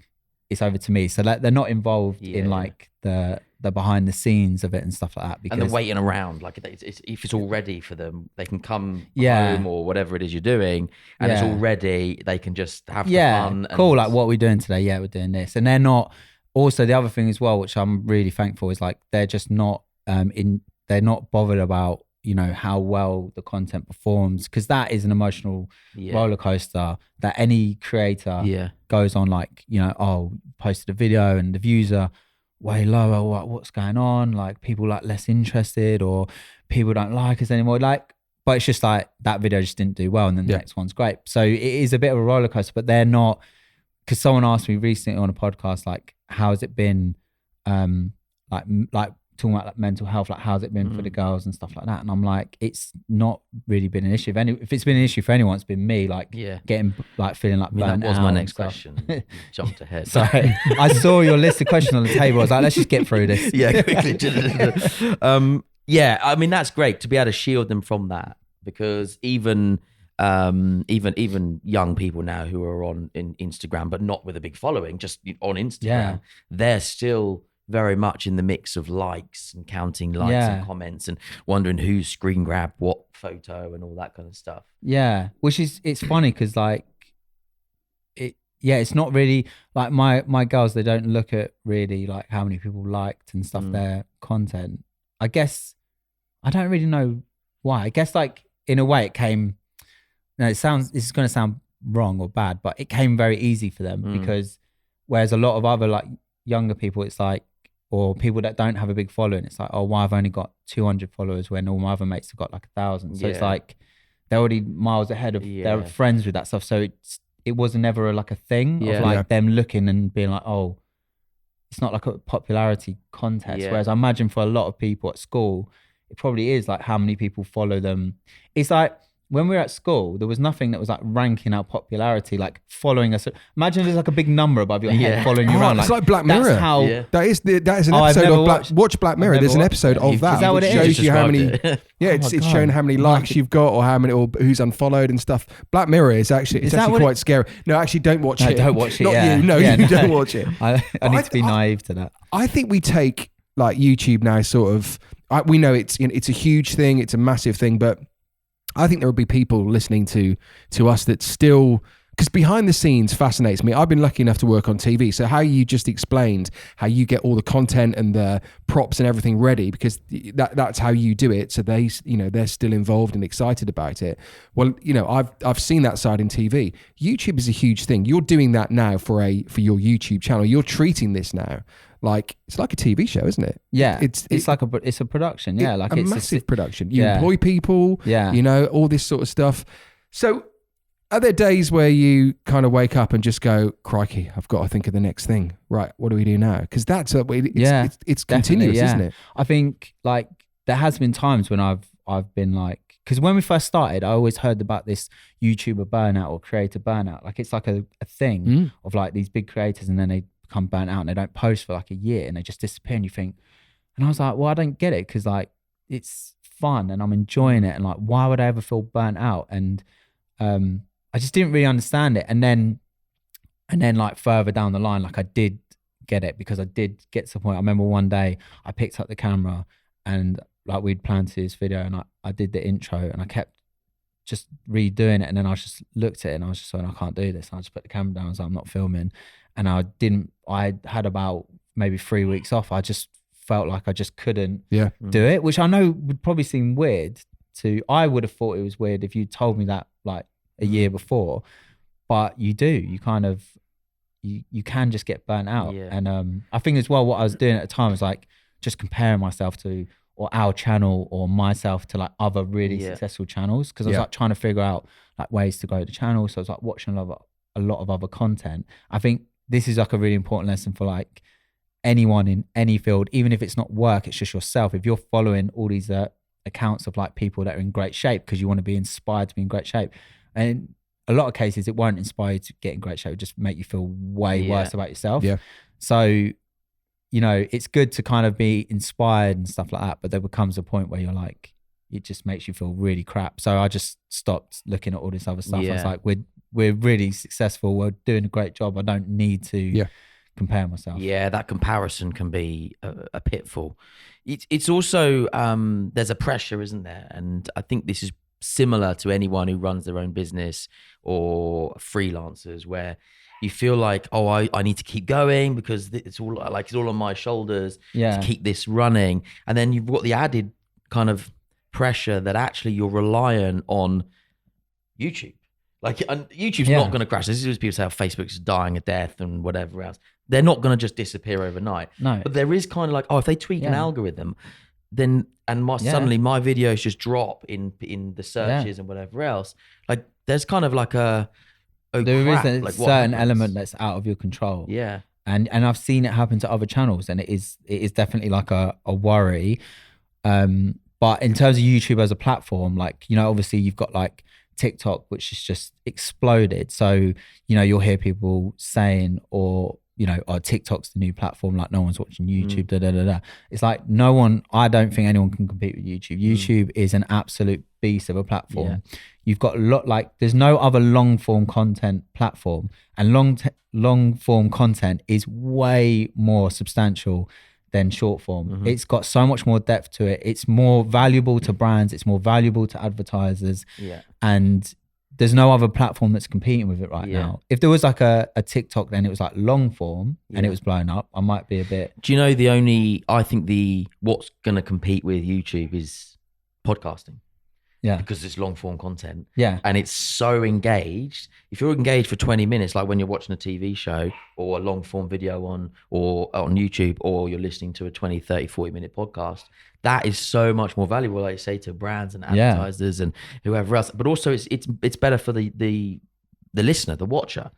Speaker 5: it's over to me. So like they're not involved in like the behind the scenes of it and stuff like that. Because,
Speaker 2: and they're waiting around. Like if it's all ready for them, they can come home or whatever it is you're doing, and it's all ready. They can just have the fun.
Speaker 5: Cool. Like what are we doing today? Yeah, we're doing this. And they're not. Also, the other thing as well, which I'm really thankful, is like they're just not they're not bothered about, you know, how well the content performs, because that is an emotional roller coaster that any creator goes on. Like, you know, oh, posted a video and the views are way lower. What's going on? Like people like less interested, or people don't like us anymore. Like, but it's just like that video just didn't do well, and then the next one's great. So it is a bit of a roller coaster, but they're not. Because someone asked me recently on a podcast, like, how has it been, like talking about like mental health, like how's it been for the girls and stuff like that? And I'm like, it's not really been an issue. If it's been an issue for anyone, it's been me, like getting like feeling like burnt out.
Speaker 2: That was my next question. You jumped ahead.
Speaker 5: Sorry, I saw your list of questions on the table. I was like, let's just get through this.
Speaker 2: Yeah, quickly. Yeah, I mean that's great to be able to shield them from that, because even young people now who are on in Instagram, but not with a big following, just on Instagram, they're still very much in the mix of likes and counting likes and comments and wondering who screen grabbed what photo and all that kind of stuff. Yeah,
Speaker 5: which is, it's funny because like it's not really like my girls, they don't look at really like how many people liked and stuff their content. I guess I don't really know why. I guess like in a way it came. No, this is going to sound wrong or bad, but it came very easy for them because whereas a lot of other like younger people, it's like, or people that don't have a big following, it's like, oh, why have I only got 200 followers when all my other mates have got like 1,000? So it's like they're already miles ahead of their friends with that stuff. So it was never like a thing of like them looking and being like, oh, it's not like a popularity contest. Whereas I imagine for a lot of people at school, it probably is like how many people follow them. It's like, when we were at school, there was nothing that was like ranking our popularity, like following us. Imagine there's like a big number above your head following you around.
Speaker 3: It's like Black Mirror.
Speaker 5: That's how.
Speaker 3: That is an episode of watch Black Mirror. There's an episode of that.
Speaker 5: Is that what it
Speaker 3: shows
Speaker 5: is?
Speaker 3: you how many. It's showing how many likes you've got or how many or who's unfollowed and stuff. Black Mirror is actually quite scary. No, actually, don't watch it.
Speaker 5: Don't watch it.
Speaker 3: Not you. No, you don't watch it.
Speaker 5: I need to be naive to that.
Speaker 3: I think we take like YouTube now, sort of. We know it's a huge thing. It's a massive thing, but I think there will be people listening to us that still, because behind the scenes fascinates me. I've been lucky enough to work on TV. So how you just explained how you get all the content and the props and everything ready, because that's how you do it. So they're still involved and excited about it. Well, I've seen that side in TV. YouTube is a huge thing. You're doing that now for your YouTube channel. You're treating this now like it's like a TV show, isn't it?
Speaker 5: Yeah, it's a production. Yeah, like it's
Speaker 3: massive production. You employ people.
Speaker 5: Yeah,
Speaker 3: all this sort of stuff. So, are there days where you kind of wake up and just go, "Crikey, I've got to think of the next thing." Right, what do we do now? Because it's continuous, isn't it?
Speaker 5: I think like there has been times when I've been like, because when we first started, I always heard about this YouTuber burnout or creator burnout. Like it's like a thing of like these big creators, and then they become burnt out and they don't post for like a year and they just disappear, and you think, and I was like, well, I don't get it, because like it's fun and I'm enjoying it, and like why would I ever feel burnt out? And I just didn't really understand it. And then like further down the line, like I did get it, because I did get to the point. I remember one day I picked up the camera and like we'd planned to do this video, and I did the intro and I kept just redoing it, and then I just looked at it and I was just saying, I can't do this, and I just put the camera down. I was like, I'm not filming. And I had about maybe 3 weeks off. I just felt like I just couldn't do it, which I know would probably seem weird I would have thought it was weird if you told me that like a year before, but you do, you kind of, you can just get burnt out. Yeah. And I think as well, what I was doing at the time was like just comparing myself to, or our channel or myself to like other really successful channels. Cause I was like trying to figure out like ways to grow the channel. So I was like watching a lot of other content. I think this is like a really important lesson for like anyone in any field, even if it's not work, it's just yourself. If you're following all these accounts of like people that are in great shape because you want to be inspired to be in great shape, and a lot of cases it won't inspire you to get in great shape, it just make you feel way worse about yourself. So, you know, it's good to kind of be inspired and stuff like that, but there becomes a point where you're like, it just makes you feel really crap. So I just stopped looking at all this other stuff. I was like, we're really successful, we're doing a great job, I don't need to compare myself.
Speaker 2: Yeah, that comparison can be a pitfall. It's also there's a pressure, isn't there? And I think this is similar to anyone who runs their own business or freelancers, where you feel like, oh, I need to keep going because it's all on my shoulders to keep this running. And then you've got the added kind of pressure that actually you're reliant on YouTube. Like, YouTube's not going to crash. This is what people say, Facebook's dying a death and whatever else. They're not going to just disappear overnight. No. But there is kind of like, if they tweak an algorithm, then suddenly my videos just drop in the searches and whatever else. Like, there's kind of like there is a certain element that's out of your control. Yeah. And I've seen it happen to other channels, and it is definitely like a worry. But in terms of YouTube as a platform, like, you know, obviously you've got like TikTok, which has just exploded. So, you know, you'll hear people saying, or, you know, TikTok's the new platform, like no one's watching YouTube, It's like I don't think anyone can compete with YouTube. YouTube is an absolute beast of a platform. You've got there's no other long form content platform, and long form content is way more substantial than short form. It's got so much more depth to it. It's more valuable to brands. It's more valuable to advertisers. And there's no other platform that's competing with it right now. If there was like a TikTok, then it was like long form and it was blowing up, I might be a bit. Do you know I think what's going to compete with YouTube is podcasting. Yeah. Because it's long form content. Yeah. And it's so engaged. If you're engaged for 20 minutes, like when you're watching a TV show or a long form video on YouTube, or you're listening to a 20, 30, 40 minute podcast, that is so much more valuable, like you say, to brands and advertisers and whoever else. But also it's better for the listener, the watcher.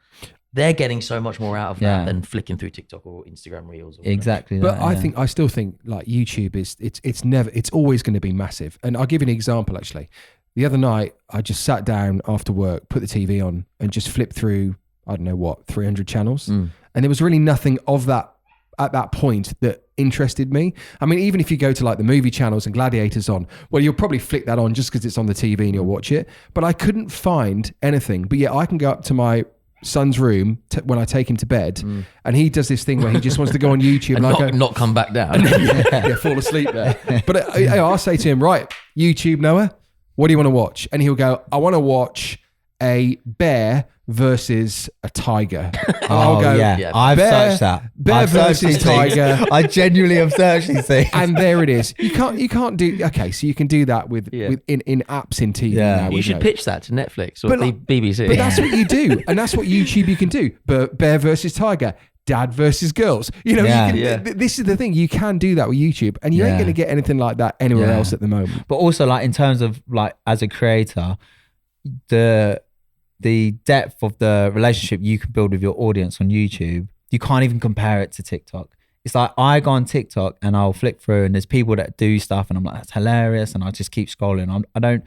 Speaker 2: They're getting so much more out of that than flicking through TikTok or Instagram Reels. Or exactly.
Speaker 3: But I still think like YouTube it's always going to be massive. And I'll give you an example actually. The other night I just sat down after work, put the TV on, and just flipped through 300 channels, and there was really nothing of that at that point that interested me. I mean, even if you go to like the movie channels and Gladiators on, well, you'll probably flick that on just because it's on the TV and you'll watch it. But I couldn't find anything. But I can go up to my son's room when I take him to bed, and he does this thing where he just wants to go on YouTube
Speaker 2: and not come back down.
Speaker 3: Fall asleep there. But I'll say to him, right, YouTube, Noah, what do you want to watch? And he'll go, I want to watch a bear versus a tiger. And I'll go,
Speaker 5: I've searched that.
Speaker 3: Bear versus tiger.
Speaker 5: I genuinely have searched these things.
Speaker 3: And there it is. You can't do, okay, so you can do that with in apps in TV now.
Speaker 2: You should pitch that to Netflix or the BBC.
Speaker 3: But that's what you do. And that's what YouTube you can do. But bear versus tiger. Dad versus girls. You know, this is the thing. You can do that with YouTube, and you ain't going to get anything like that anywhere else at the moment.
Speaker 5: But also, like, in terms of like as a creator, the depth of the relationship you can build with your audience on YouTube, you can't even compare it to TikTok. It's like I go on TikTok and I'll flick through and there's people that do stuff and I'm like, that's hilarious, and I just keep scrolling. I don't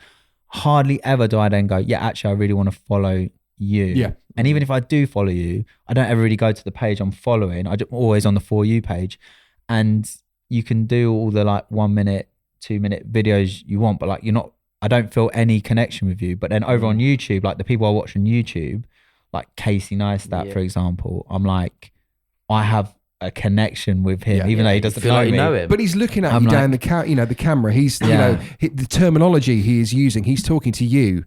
Speaker 5: hardly ever do I then go, actually I really want to follow you. Yeah. And even if I do follow you, I don't ever really go to the page I'm following. I'm always on the For You page, and you can do all the like 1 minute, 2 minute videos you want, but like I don't feel any connection with you. But then over on YouTube, like the people I watch on YouTube, like Casey Neistat, for example, I'm like, I have a connection with him, even though he doesn't know him.
Speaker 3: But he's looking at you down the camera. He's, the terminology he is using, he's talking to you,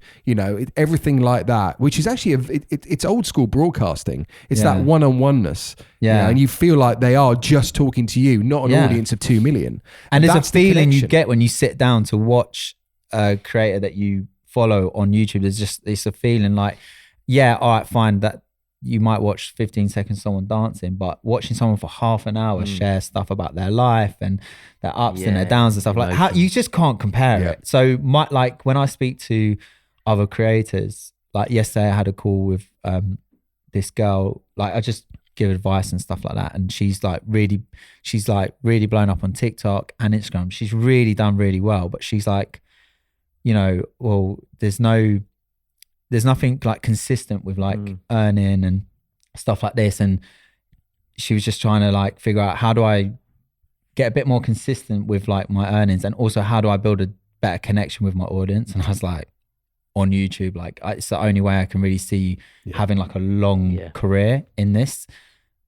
Speaker 3: everything like that, which is actually, it's old school broadcasting. It's that one-on-oneness. Yeah. And you feel like they are just talking to you, not an audience of 2 million.
Speaker 5: And there's a feeling you get when you sit down to watch a creator that you follow on YouTube. It's a feeling like, all right, fine, that you might watch 15 seconds of someone dancing, but watching someone for half an hour share stuff about their life and their ups and their downs and stuff, like how you just can't compare it. So when I speak to other creators, like yesterday I had a call with this girl, like give advice and stuff like that. And she's like really blown up on TikTok and Instagram. She's really done really well, but she's like, well, there's nothing like consistent with like earning and stuff like this. And she was just trying to like figure out, how do I get a bit more consistent with like my earnings, and also how do I build a better connection with my audience? And I was like, on YouTube, like it's the only way I can really see having like a long career in this.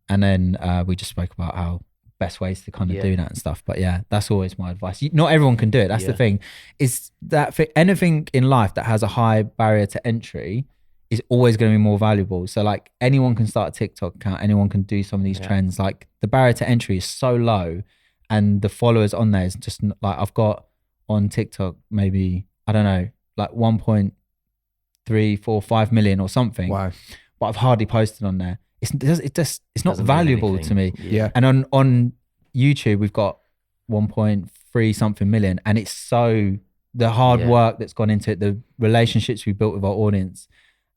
Speaker 5: And then we just spoke about how best ways to kind of do that and stuff. But yeah, that's always my advice. Not everyone can do it. That's the thing, is that for anything in life that has a high barrier to entry is always going to be more valuable. So like anyone can start a TikTok account, anyone can do some of these trends. Like the barrier to entry is so low, and the followers on there is just like, I've got on TikTok maybe, I don't know, like 1.3, 4, 5 million or something.
Speaker 3: Wow.
Speaker 5: But I've hardly posted on there. It's not valuable to me.
Speaker 3: Yeah.
Speaker 5: And on YouTube, we've got 1.3 something million. And it's so, the hard work that's gone into it, the relationships we built with our audience,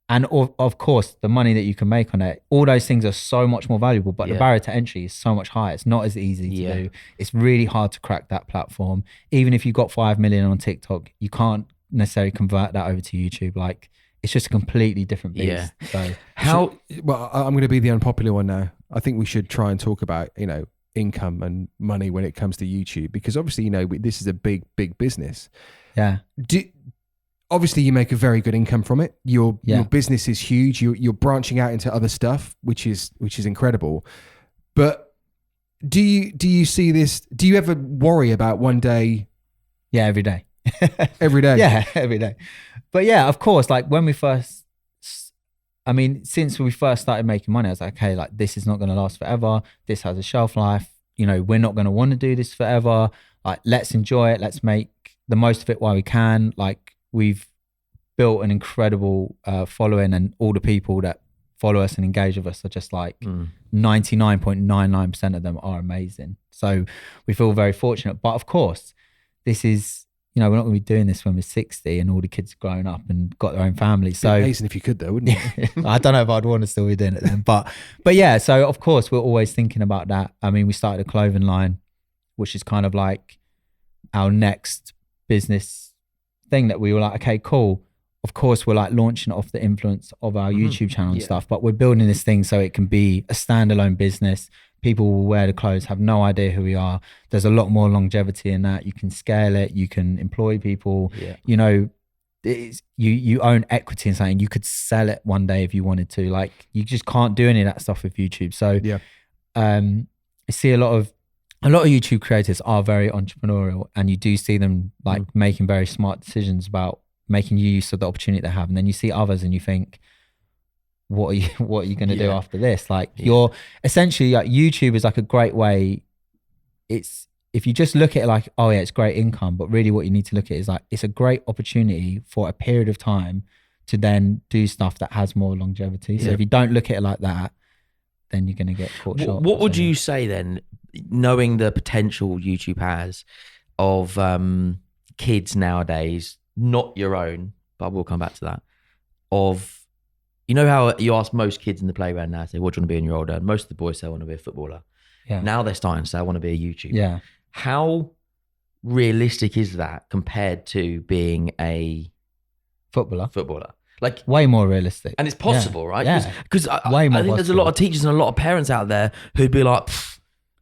Speaker 5: and of course, the money that you can make on it, all those things are so much more valuable, but the barrier to entry is so much higher. It's not as easy to do. It's really hard to crack that platform. Even if you got 5 million on TikTok, you can't necessarily convert that over to YouTube. Like, it's just a completely different beast. So
Speaker 3: well, I'm going to be the unpopular one now. I think we should try and talk about, income and money when it comes to YouTube, because obviously, this is a big business.
Speaker 5: Yeah.
Speaker 3: Obviously, you make a very good income from it. Your business is huge. You're branching out into other stuff, which is incredible. But do you see this? Do you ever worry about one day?
Speaker 5: Yeah, every day.
Speaker 3: Every day.
Speaker 5: Yeah, every day. But yeah, of course, like when we first, since we first started making money, I was like, okay, like this is not going to last forever. This has a shelf life. We're not going to want to do this forever. Like, let's enjoy it. Let's make the most of it while we can. Like, we've built an incredible following, and all the people that follow us and engage with us are just like 99.99% of them are amazing. So we feel very fortunate. But of course, this is, we're not going to be doing this when we're 60 and all the kids have grown up and got their own families. So
Speaker 3: amazing if you could, though, wouldn't it?
Speaker 5: I don't know if I'd want to still be doing it then. But yeah, so of course, we're always thinking about that. We started a clothing line, which is kind of like our next business thing that we were like, okay, cool. Of course, we're like launching off the influence of our YouTube channel and stuff, but we're building this thing so it can be a standalone business. People will wear the clothes, have no idea who we are. There's a lot more longevity in that. You can scale it. You can employ people. Yeah. You own equity in something. You could sell it one day if you wanted to. Like, you just can't do any of that stuff with YouTube. So I see a lot of YouTube creators are very entrepreneurial, and you do see them like making very smart decisions about making use of the opportunity they have. And then you see others and you think, what are you going to do after this? Like, you're essentially, like, YouTube is like a great way. It's, if you just look at it like, oh yeah, it's great income, but really what you need to look at is like, it's a great opportunity for a period of time to then do stuff that has more longevity. So if you don't look at it like that, then you're going to get caught short.
Speaker 2: What would you say then, knowing the potential YouTube has of kids nowadays, not your own, but we'll come back to that, of, how you ask most kids in the playground now, say, what do you want to be when you're older? Most of the boys say, I want to be a footballer. Yeah. Now they're starting to say, I want to be a YouTuber.
Speaker 5: Yeah.
Speaker 2: How realistic is that compared to being a
Speaker 5: footballer?
Speaker 2: Like,
Speaker 5: way more realistic.
Speaker 2: And it's possible, right?
Speaker 5: Yeah.
Speaker 2: Because I think there's a lot of teachers and a lot of parents out there who'd be like,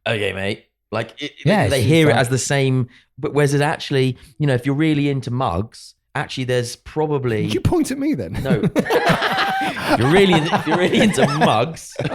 Speaker 2: okay, mate. Like, they hear it as the same, but whereas it actually, if you're really into mugs, actually there's probably...
Speaker 3: Did you point at me then?
Speaker 2: No. If you're really into mugs, and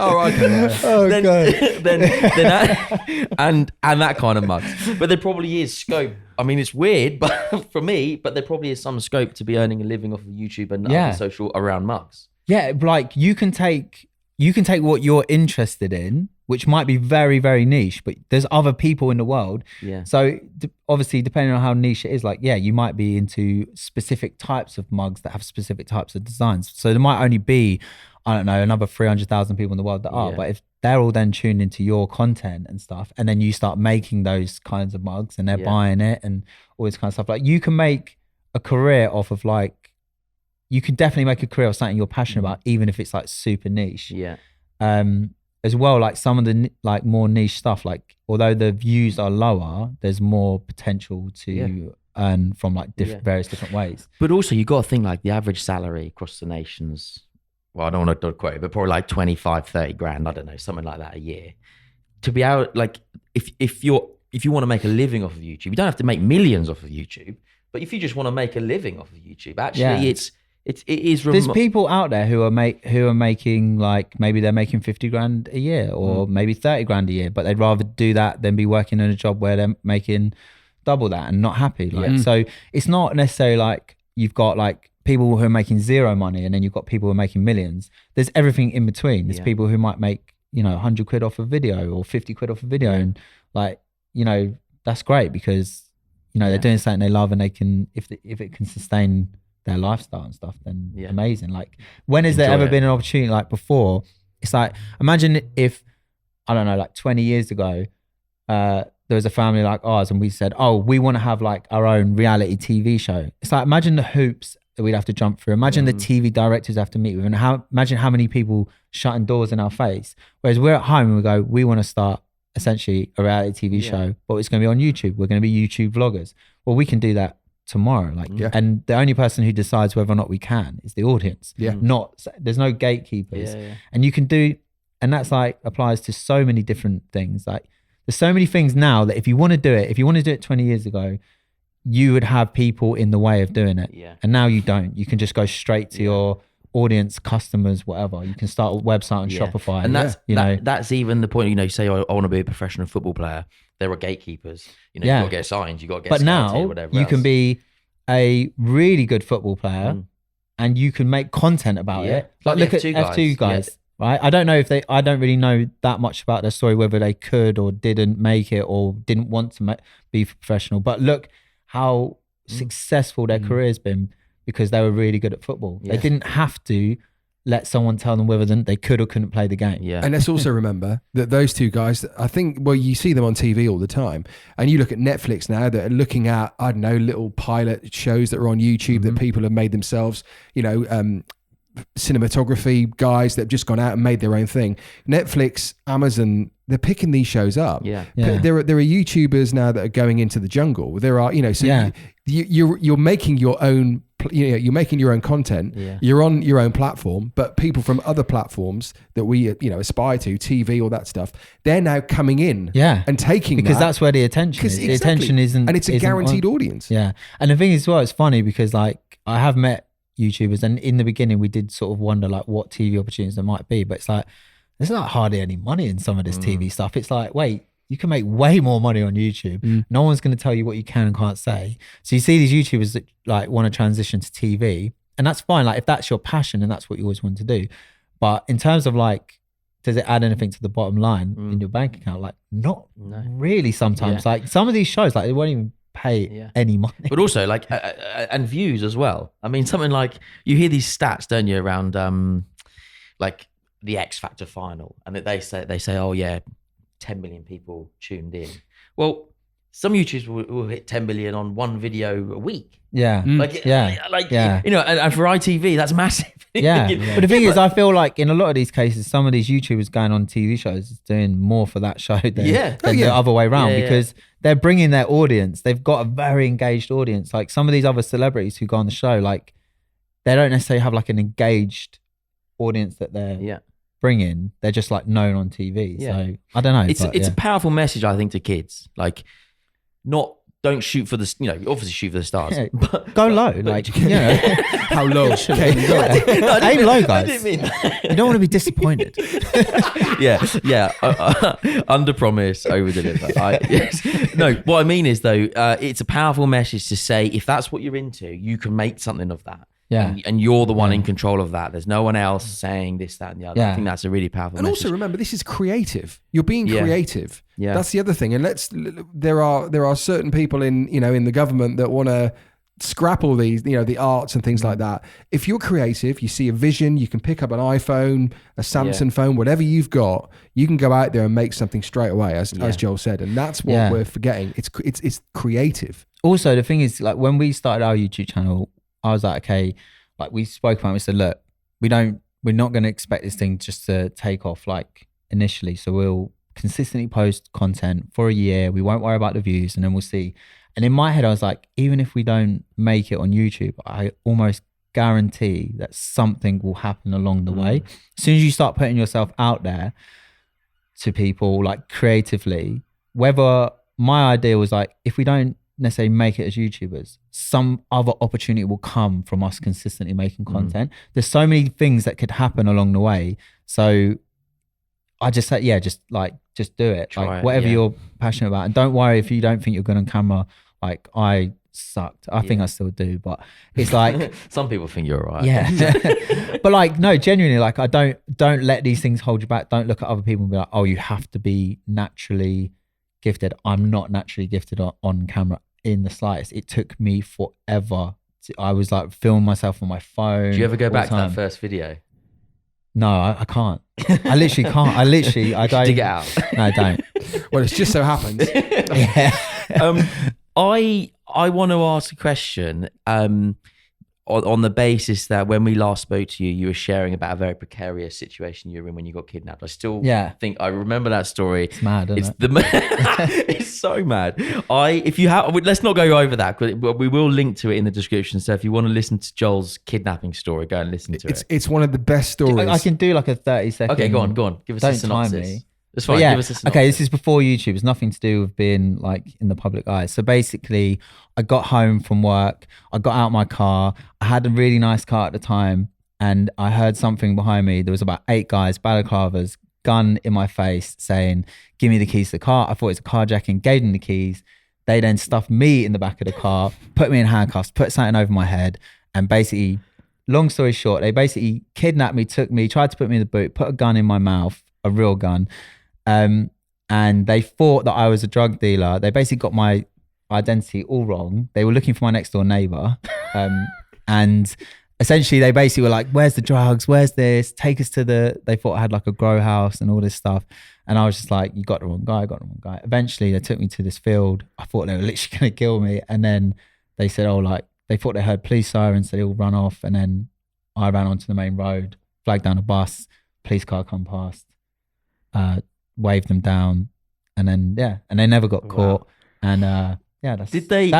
Speaker 2: that kind of mugs, but there probably is scope. It's weird, but for me, but there probably is some scope to be earning a living off of YouTube and other social around mugs. Yeah,
Speaker 5: like you can take what you're interested in, which might be very, very niche, but there's other people in the world. Yeah. So obviously, depending on how niche it is, like, you might be into specific types of mugs that have specific types of designs. So there might only be, I don't know, another 300,000 people in the world that are, but if they're all then tuned into your content and stuff, and then you start making those kinds of mugs and they're buying it and all this kind of stuff, like, you can make a career off of, like, you could definitely make a career of something you're passionate about, even if it's like super niche.
Speaker 2: Yeah.
Speaker 5: as well, like some of the like more niche stuff, like although the views are lower, there's more potential to earn from like various different ways.
Speaker 2: But also you got to think like the average salary across the nations, well, I don't want to quote it, but probably like 25, 30 grand, I don't know, something like that a year. To be out, like if you want to make a living off of YouTube, you don't have to make millions off of YouTube, but if you just want to make a living off of YouTube, actually it is
Speaker 5: there's people out there who are making like, maybe they're making 50 grand a year or maybe 30 grand a year, but they'd rather do that than be working in a job where they're making double that and not happy. Like, so it's not necessarily like you've got like people who are making zero money and then you've got people who are making millions. There's everything in between. There's people who might make, 100 quid off a video or 50 quid off a video. And like, that's great because, they're doing something they love and they can, if it can sustain their lifestyle and stuff, then amazing. Like, when has there ever been an opportunity like before? It's like, imagine if, I don't know, like 20 years ago, there was a family like ours and we said, oh, we want to have like our own reality TV show. It's like, imagine the hoops that we'd have to jump through. Imagine the TV directors have to meet with, and imagine how many people shutting doors in our face. Whereas we're at home and we go, we want to start essentially a reality TV show, but it's going to be on YouTube. We're going to be YouTube vloggers. Well, we can do that tomorrow. Like, and the only person who decides whether or not we can is the audience. There's no gatekeepers. And you can do, and that's like applies to so many different things. Like, there's so many things now that if you want to do it 20 years ago, you would have people in the way of doing it. And now you don't. You can just go straight to your audience, customers, whatever. You can start a website on Shopify.
Speaker 2: And that's even the point, you say, I want to be a professional football player. There are gatekeepers. You've got to get signed, you've got to get
Speaker 5: but now
Speaker 2: scouted, whatever
Speaker 5: you
Speaker 2: else.
Speaker 5: can be a really good football player and you can make content about it. Like look at F2 guys. Right, I don't really know that much about their story, whether they could or didn't make it or didn't want to be professional. But look how successful their career's been because they were really good at football. They didn't have to let someone tell them whether they could or couldn't play the game.
Speaker 3: And let's also remember that those two guys, I think, well, you see them on TV all the time. And you look at Netflix now that are looking at, I don't know, little pilot shows that are on YouTube that people have made themselves, cinematography guys that have just gone out and made their own thing. Netflix, Amazon, they're picking these shows up. There are YouTubers now that are going into the jungle. There are, you're making your own, you're making your own content. You're on your own platform, but people from other platforms that we, aspire to, TV, all that stuff, they're now coming in and taking
Speaker 5: because that's where the attention is. The attention isn't,
Speaker 3: and it's a guaranteed audience.
Speaker 5: And the thing is, well, it's funny because like I have met YouTubers and in the beginning we did sort of wonder like what TV opportunities there might be, but it's like there's not hardly any money in some of this TV stuff. It's like, wait, you can make way more money on YouTube. No one's going to tell you what you can and can't say. So you see these YouTubers that like want to transition to TV, and that's fine. Like if that's your passion and that's what you always want to do, but in terms of like, does it add anything to the bottom line in your bank account? Like not really. Sometimes like some of these shows, like they won't even pay any money.
Speaker 2: But also like and views as well. I mean, something like you hear these stats, don't you, around like the X Factor final, and that they say, oh yeah, 10 million people tuned in. Well, some YouTubers will hit 10 million on one video a week. And for ITV, that's massive.
Speaker 5: But the thing is, I feel like in a lot of these cases, some of these YouTubers going on TV shows is doing more for that show than the other way around because they're bringing their audience. They've got a very engaged audience. Like some of these other celebrities who go on the show, like they don't necessarily have like an engaged audience that they're bringing. They're just like known on TV. So I don't know.
Speaker 2: It's a powerful message, I think, to kids. Like, don't shoot for the, obviously shoot for the stars.
Speaker 5: But go low, like,
Speaker 3: how low?
Speaker 5: Aim low, guys. I didn't mean that. You don't want to be disappointed.
Speaker 2: Under promise, over deliver. No, what I mean is though, it's a powerful message to say if that's what you're into, you can make something of that. And you're the one in control of that. There's no one else saying this, that, and the other. I think that's a really powerful message.
Speaker 3: And also remember, this is creative. You're being creative. That's the other thing. And there are certain people in the government that want to scrap all these, the arts and things like that. If you're creative, you see a vision, you can pick up an iPhone, a Samsung phone, whatever you've got, you can go out there and make something straight away, as Joel said. And that's what we're forgetting. It's creative.
Speaker 5: Also, the thing is, like when we started our YouTube channel, I was like, okay, like we spoke about it, we said, look, we're not going to expect this thing just to take off like initially. So we'll consistently post content for a year. We won't worry about the views, and then we'll see. And in my head, I was like, even if we don't make it on YouTube, I almost guarantee that something will happen along the way. As soon as you start putting yourself out there to people, like creatively, whether my idea was like, if we don't necessarily make it as YouTubers, some other opportunity will come from us consistently making content. There's so many things that could happen along the way. So I just said, just do it.
Speaker 2: Try it,
Speaker 5: whatever you're passionate about. And don't worry if you don't think you're good on camera. Like I sucked. I think I still do, but it's like
Speaker 2: some people think you're right.
Speaker 5: Yeah. But like, no, genuinely, like I don't let these things hold you back. Don't look at other people and be like, oh, you have to be naturally gifted. I'm not naturally gifted on camera in the slightest. It took me forever. I was like filming myself on my phone.
Speaker 2: Do you ever go back to that first video?
Speaker 5: No, I can't. I literally can't. I don't.
Speaker 2: Dig it out.
Speaker 5: No, I don't.
Speaker 3: Well, it just so happens.
Speaker 5: Yeah.
Speaker 2: I want to ask a question on the basis that when we last spoke to you, you were sharing about a very precarious situation you were in when you got kidnapped. I still think I remember that story.
Speaker 5: It's mad, isn't
Speaker 2: it? It's so mad. Let's not go over that, but we will link to it in the description. So if you want to listen to Joel's kidnapping story, go and listen to it.
Speaker 3: It's one of the best stories.
Speaker 5: I can do like a 30-second.
Speaker 2: Okay, go on. Give us a synopsis. It's fine.
Speaker 5: Yeah.
Speaker 2: Give us a synopsis.
Speaker 5: Okay, this is before YouTube. It's nothing to do with being like in the public eye. So basically, I got home from work. I got out my car. I had a really nice car at the time, and I heard something behind me. There was about 8 guys, balaclavas, gun in my face, saying, "Give me the keys to the car." I thought it was a carjacking. Gave them the keys. They then stuffed me in the back of the car, put me in handcuffs, put something over my head, and basically, long story short, they basically kidnapped me, took me, tried to put me in the boot, put a gun in my mouth, a real gun. And they thought that I was a drug dealer. They basically got my identity all wrong. They were looking for my next door neighbor. And essentially they basically were like, where's the drugs? Where's this? Take us to they thought I had like a grow house and all this stuff. And I was just like, you got the wrong guy. Eventually they took me to this field. I thought they were literally going to kill me. And then they said, they thought they heard police sirens, so they all run off. And then I ran onto the main road, flagged down a bus, police car come past, waved them down, and then and they never got caught. And that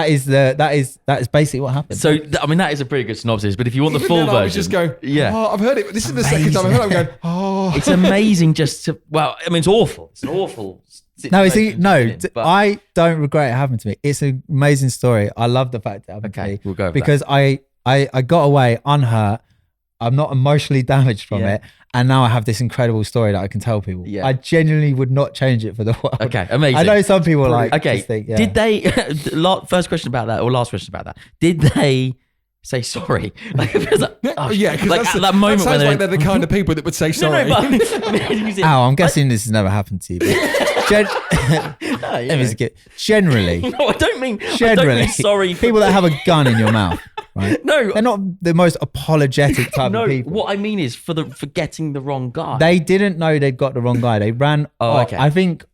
Speaker 5: is basically what happened.
Speaker 2: So that is a pretty good synopsis, but if you want the full version,
Speaker 3: I was just going, I've heard it. This is the second time I've heard it. I'm going,
Speaker 2: it's amazing. It's awful. It's an awful
Speaker 5: I don't regret it happened to me. It's an amazing story. I love the fact it happened to me.
Speaker 2: We'll go
Speaker 5: because I got away unhurt. I'm not emotionally damaged from it. And now I have this incredible story that I can tell people. Yeah. I genuinely would not change it for the world.
Speaker 2: Okay, amazing.
Speaker 5: I know some people
Speaker 2: just think, did they, first question about that, or last question about that, did they say sorry?
Speaker 3: Because
Speaker 2: at that moment
Speaker 3: that sounds like they're the kind of people that would say sorry.
Speaker 5: I'm guessing this has never happened to you. Generally.
Speaker 2: No, I don't mean sorry.
Speaker 5: People that have a gun in your mouth. Right? No, they're not the most apologetic type of people.
Speaker 2: What I mean is for getting the wrong guy.
Speaker 5: They didn't know they'd got the wrong guy. They ran. Okay. I think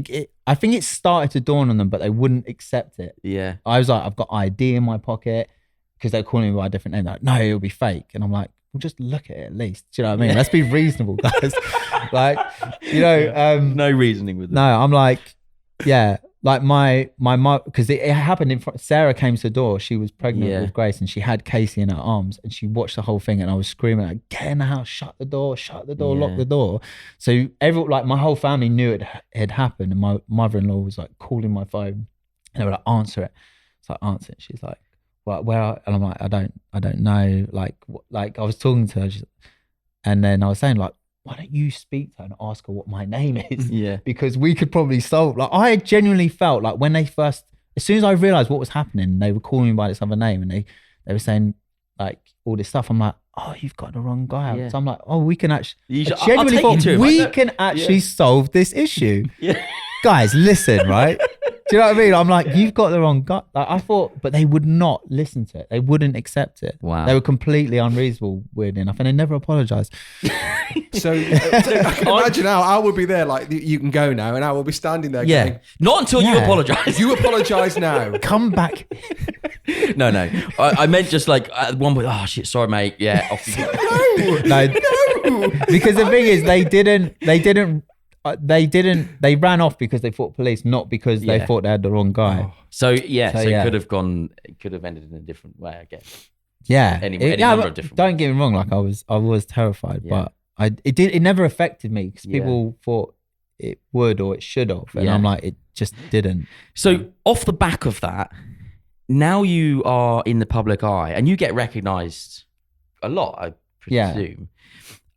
Speaker 5: it started to dawn on them, but they wouldn't accept it.
Speaker 2: Yeah.
Speaker 5: I was like, I've got ID in my pocket because they're calling me by a different name. They're like, no, it'll be fake, and I'm like, well, just look at it at least. Do you know what I mean? Let's be reasonable, guys.
Speaker 2: No reasoning with them.
Speaker 5: No, I'm like, like my mom, because it happened in front. Sarah came to the door. She was pregnant with Grace, and she had Casey in her arms, and she watched the whole thing. And I was screaming, like, "Get in the house! Shut the door! Lock the door!" So my whole family knew it had happened, and my mother-in-law was like calling my phone, and they were like, "Answer it." So I answered. She's like, "Well, where?" And I'm like, "I don't know." Like I was talking to her, and then I was saying, like, why don't you speak to her and ask her what my name is?
Speaker 2: Yeah.
Speaker 5: Because we could probably solve, I genuinely felt like when they first, as soon as I realized what was happening, they were calling me by this other name, and they were saying like all this stuff. I'm like, oh, you've got the wrong guy. Yeah. So I'm like, oh, we can actually, solve this issue.
Speaker 2: Yeah.
Speaker 5: Guys, listen, right? Do you know what I mean? I'm like, you've got the wrong guy. Like, I thought, but they would not listen to it. They wouldn't accept it.
Speaker 2: Wow.
Speaker 5: They were completely unreasonable, weird enough, and they never apologized.
Speaker 3: So I can imagine how Al would be there, like, you can go now, and Al will be standing there going,
Speaker 2: not until you apologise.
Speaker 3: You apologise now.
Speaker 5: Come back.
Speaker 2: No. I meant just like at one point, oh shit, sorry mate. Yeah, off you go.
Speaker 5: No. Because the thing is, they didn't they didn't. They ran off because they thought police, not because they thought they had the wrong guy.
Speaker 3: Oh.
Speaker 2: So it could have gone. It could have ended in a different way, I guess.
Speaker 5: Yeah,
Speaker 2: Any number of different.
Speaker 5: Don't get me wrong. Like I was terrified, but it never affected me because people thought it would or it should have, and I'm like, it just didn't.
Speaker 2: So off the back of that, now you are in the public eye and you get recognised a lot, I presume.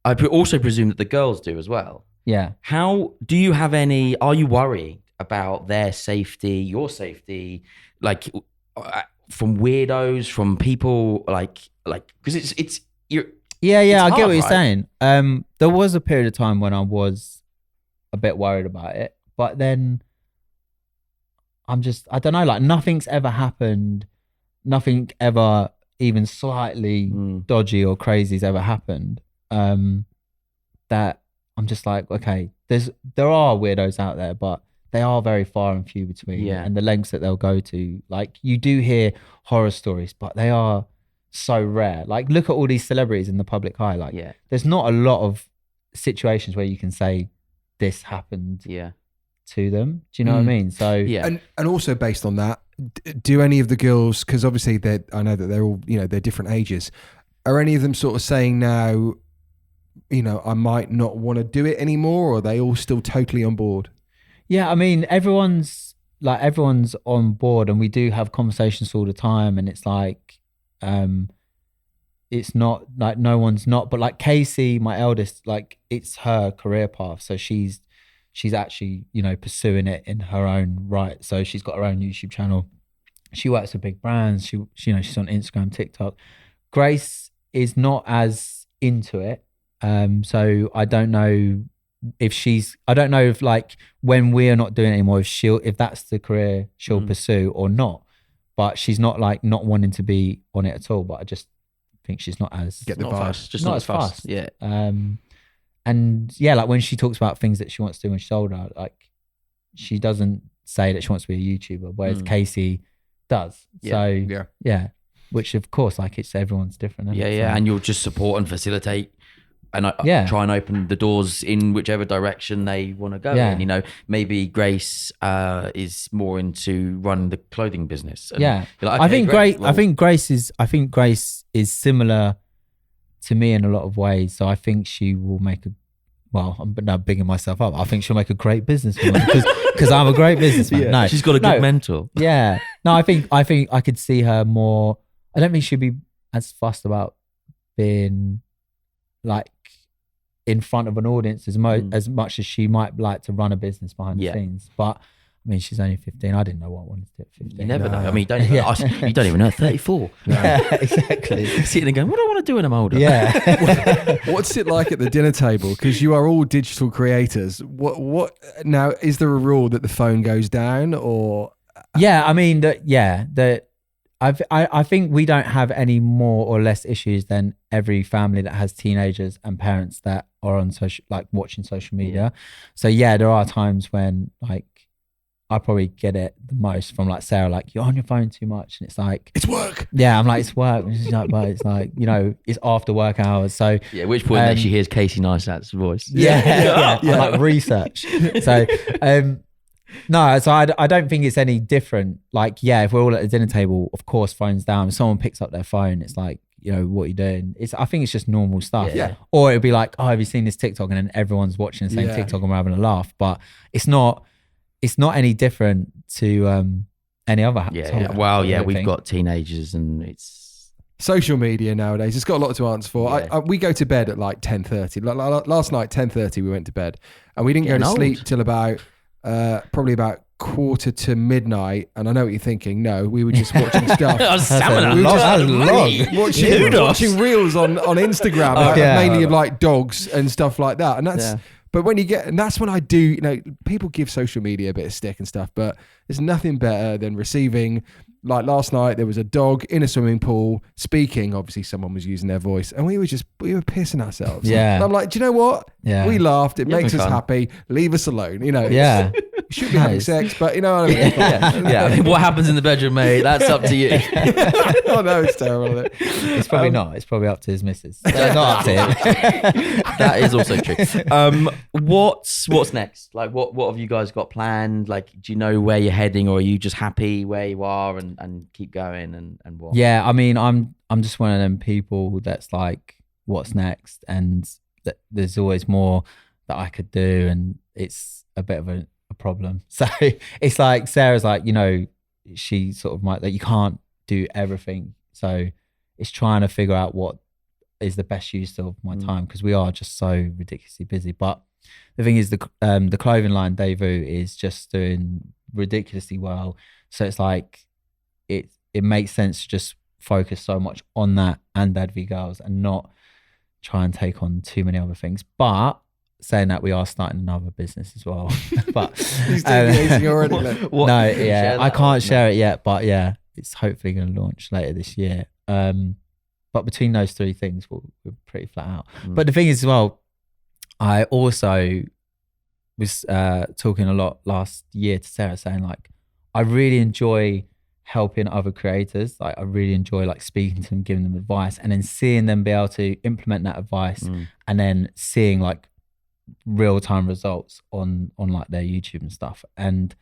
Speaker 2: I also presume that the girls do as well.
Speaker 5: Yeah.
Speaker 2: How do you have any? Are you worried about their safety, your safety, like from weirdos, from people like because it's you're.
Speaker 5: Yeah,
Speaker 2: it's
Speaker 5: I
Speaker 2: hard,
Speaker 5: get what you're
Speaker 2: right?
Speaker 5: saying. There was a period of time when I was a bit worried about it, but then I don't know, like nothing's ever happened, nothing ever even slightly dodgy or crazy's ever happened. That I'm just like, okay, there are weirdos out there, but they are very far and few between.
Speaker 2: Yeah.
Speaker 5: And the lengths that they'll go to, like you do hear horror stories, but they are so rare. Like look at all these celebrities in the public eye. Like there's not a lot of situations where you can say this happened to them. Do you know what I mean? So
Speaker 3: and also based on that, do any of the girls, because obviously I know that they're all, they're different ages, are any of them sort of saying now, I might not want to do it anymore, or are they all still totally on board?
Speaker 5: Yeah, I mean, everyone's on board, and we do have conversations all the time, and it's like, it's not like no one's not, but like Casey, my eldest, like it's her career path, so she's actually pursuing it in her own right. So she's got her own YouTube channel. She works with big brands. She's on Instagram, TikTok. Grace is not as into it. So I don't know if like when we're not doing it anymore, if that's the career she'll pursue or not. But she's not like not wanting to be on it at all. But I just think she's not as
Speaker 2: not as fast. Yeah.
Speaker 5: And yeah, like when she talks about things that she wants to do when she's older, like she doesn't say that she wants to be a YouTuber, whereas Casey does.
Speaker 2: Yeah.
Speaker 5: So which of course, like it's everyone's different. Isn't it? So,
Speaker 2: and you'll just support and facilitate and try and open the doors in whichever direction they want to go in. Maybe Grace is more into running the clothing business. And
Speaker 5: like,
Speaker 2: okay,
Speaker 5: I think Grace is similar to me in a lot of ways. So I think she will make I'm now bigging myself up. I think she'll make a great businesswoman because I'm a great businessman. No,
Speaker 2: she's got a good mentor.
Speaker 5: Yeah. No, I think I could see her more. I don't think she'd be as fussed about being like in front of an audience as much as she might like to run a business behind the scenes. But I mean, she's only 15. I didn't know what I wanted to do at 15.
Speaker 2: You never know. I mean, you don't even know at 34.
Speaker 5: No. Yeah, exactly.
Speaker 2: Sitting there going, what do I want to do when I'm older?
Speaker 5: Yeah.
Speaker 3: What's it like at the dinner table? Because you are all digital creators. What now? Is there a rule that the phone goes down, or?
Speaker 5: Yeah, I mean I think we don't have any more or less issues than every family that has teenagers and parents that are on watching social media. So there are times when like I probably get it the most from like Sarah, like you're on your phone too much, and it's like
Speaker 3: it's work.
Speaker 5: Yeah, I'm like it's work. And she's like, but it's like it's after work hours. So
Speaker 2: at which point then she hears Casey Neistat's voice.
Speaker 5: Yeah. Like research. So no, so I don't think it's any different. Like if we're all at the dinner table, of course phones down. If someone picks up their phone, it's like what are you doing? I think it's just normal stuff.
Speaker 3: Yeah.
Speaker 5: Or it'd be like, oh, have you seen this TikTok? And then everyone's watching the same TikTok and we're having a laugh. But it's not any different to any other.
Speaker 2: Well, we've got teenagers and it's
Speaker 3: social media nowadays. It's got a lot to answer for. We go to bed at like 10:30. Last night 10:30 we went to bed, and we didn't go to sleep till about probably about 1:45 midnight. And I know what you're thinking. No, we were just watching stuff. Watching reels on Instagram, mainly of like dogs and stuff like that. And that's. But when and that's when I do, people give social media a bit of stick and stuff, but there's nothing better than receiving like last night, there was a dog in a swimming pool speaking. Obviously, someone was using their voice, and we were pissing ourselves.
Speaker 5: Yeah.
Speaker 3: And I'm like, do you know what?
Speaker 5: Yeah.
Speaker 3: We laughed. It
Speaker 2: Yeah,
Speaker 3: makes us
Speaker 2: fun.
Speaker 3: happy. Leave us alone. You know.
Speaker 5: Yeah.
Speaker 3: We should be having sex, but you know what I mean.
Speaker 2: Yeah. I mean, what happens in the bedroom, mate? That's up to you.
Speaker 3: Oh no, it's terrible. Isn't it?
Speaker 5: It's probably not. It's probably up to his missus. Not up to him.
Speaker 2: That is also true. What's next? Like, what have you guys got planned? Like, do you know where you're heading, or are you just happy where you are and keep going and what?
Speaker 5: Yeah, I mean, I'm just one of them people that's like, what's next? And there's always more that I could do, and it's a bit of a problem. So it's like Sarah's like, you know, she sort of might that you can't do everything. So it's trying to figure out what is the best use of my time, because we are just so ridiculously busy. But the thing is, the clothing line Daewoo is just doing ridiculously well. So it's like it makes sense to just focus so much on that and Dadvi Girls and not try and take on too many other things. But saying that, we are starting another business as well. But
Speaker 3: He's doing amazing already. Like.
Speaker 2: What,
Speaker 5: no,
Speaker 2: can you
Speaker 5: yeah,
Speaker 2: share
Speaker 5: I
Speaker 2: that
Speaker 5: can't
Speaker 2: or
Speaker 5: share
Speaker 2: no?
Speaker 5: it yet. But yeah, it's hopefully going to launch later this year. But between those three things, we're pretty flat out. But the thing is, as well, I also was talking a lot last year to Sarah, saying like, I really enjoy helping other creators. Like, I really enjoy like speaking to them, giving them advice, and then seeing them be able to implement that advice, and then seeing like real time results on like their YouTube and stuff. And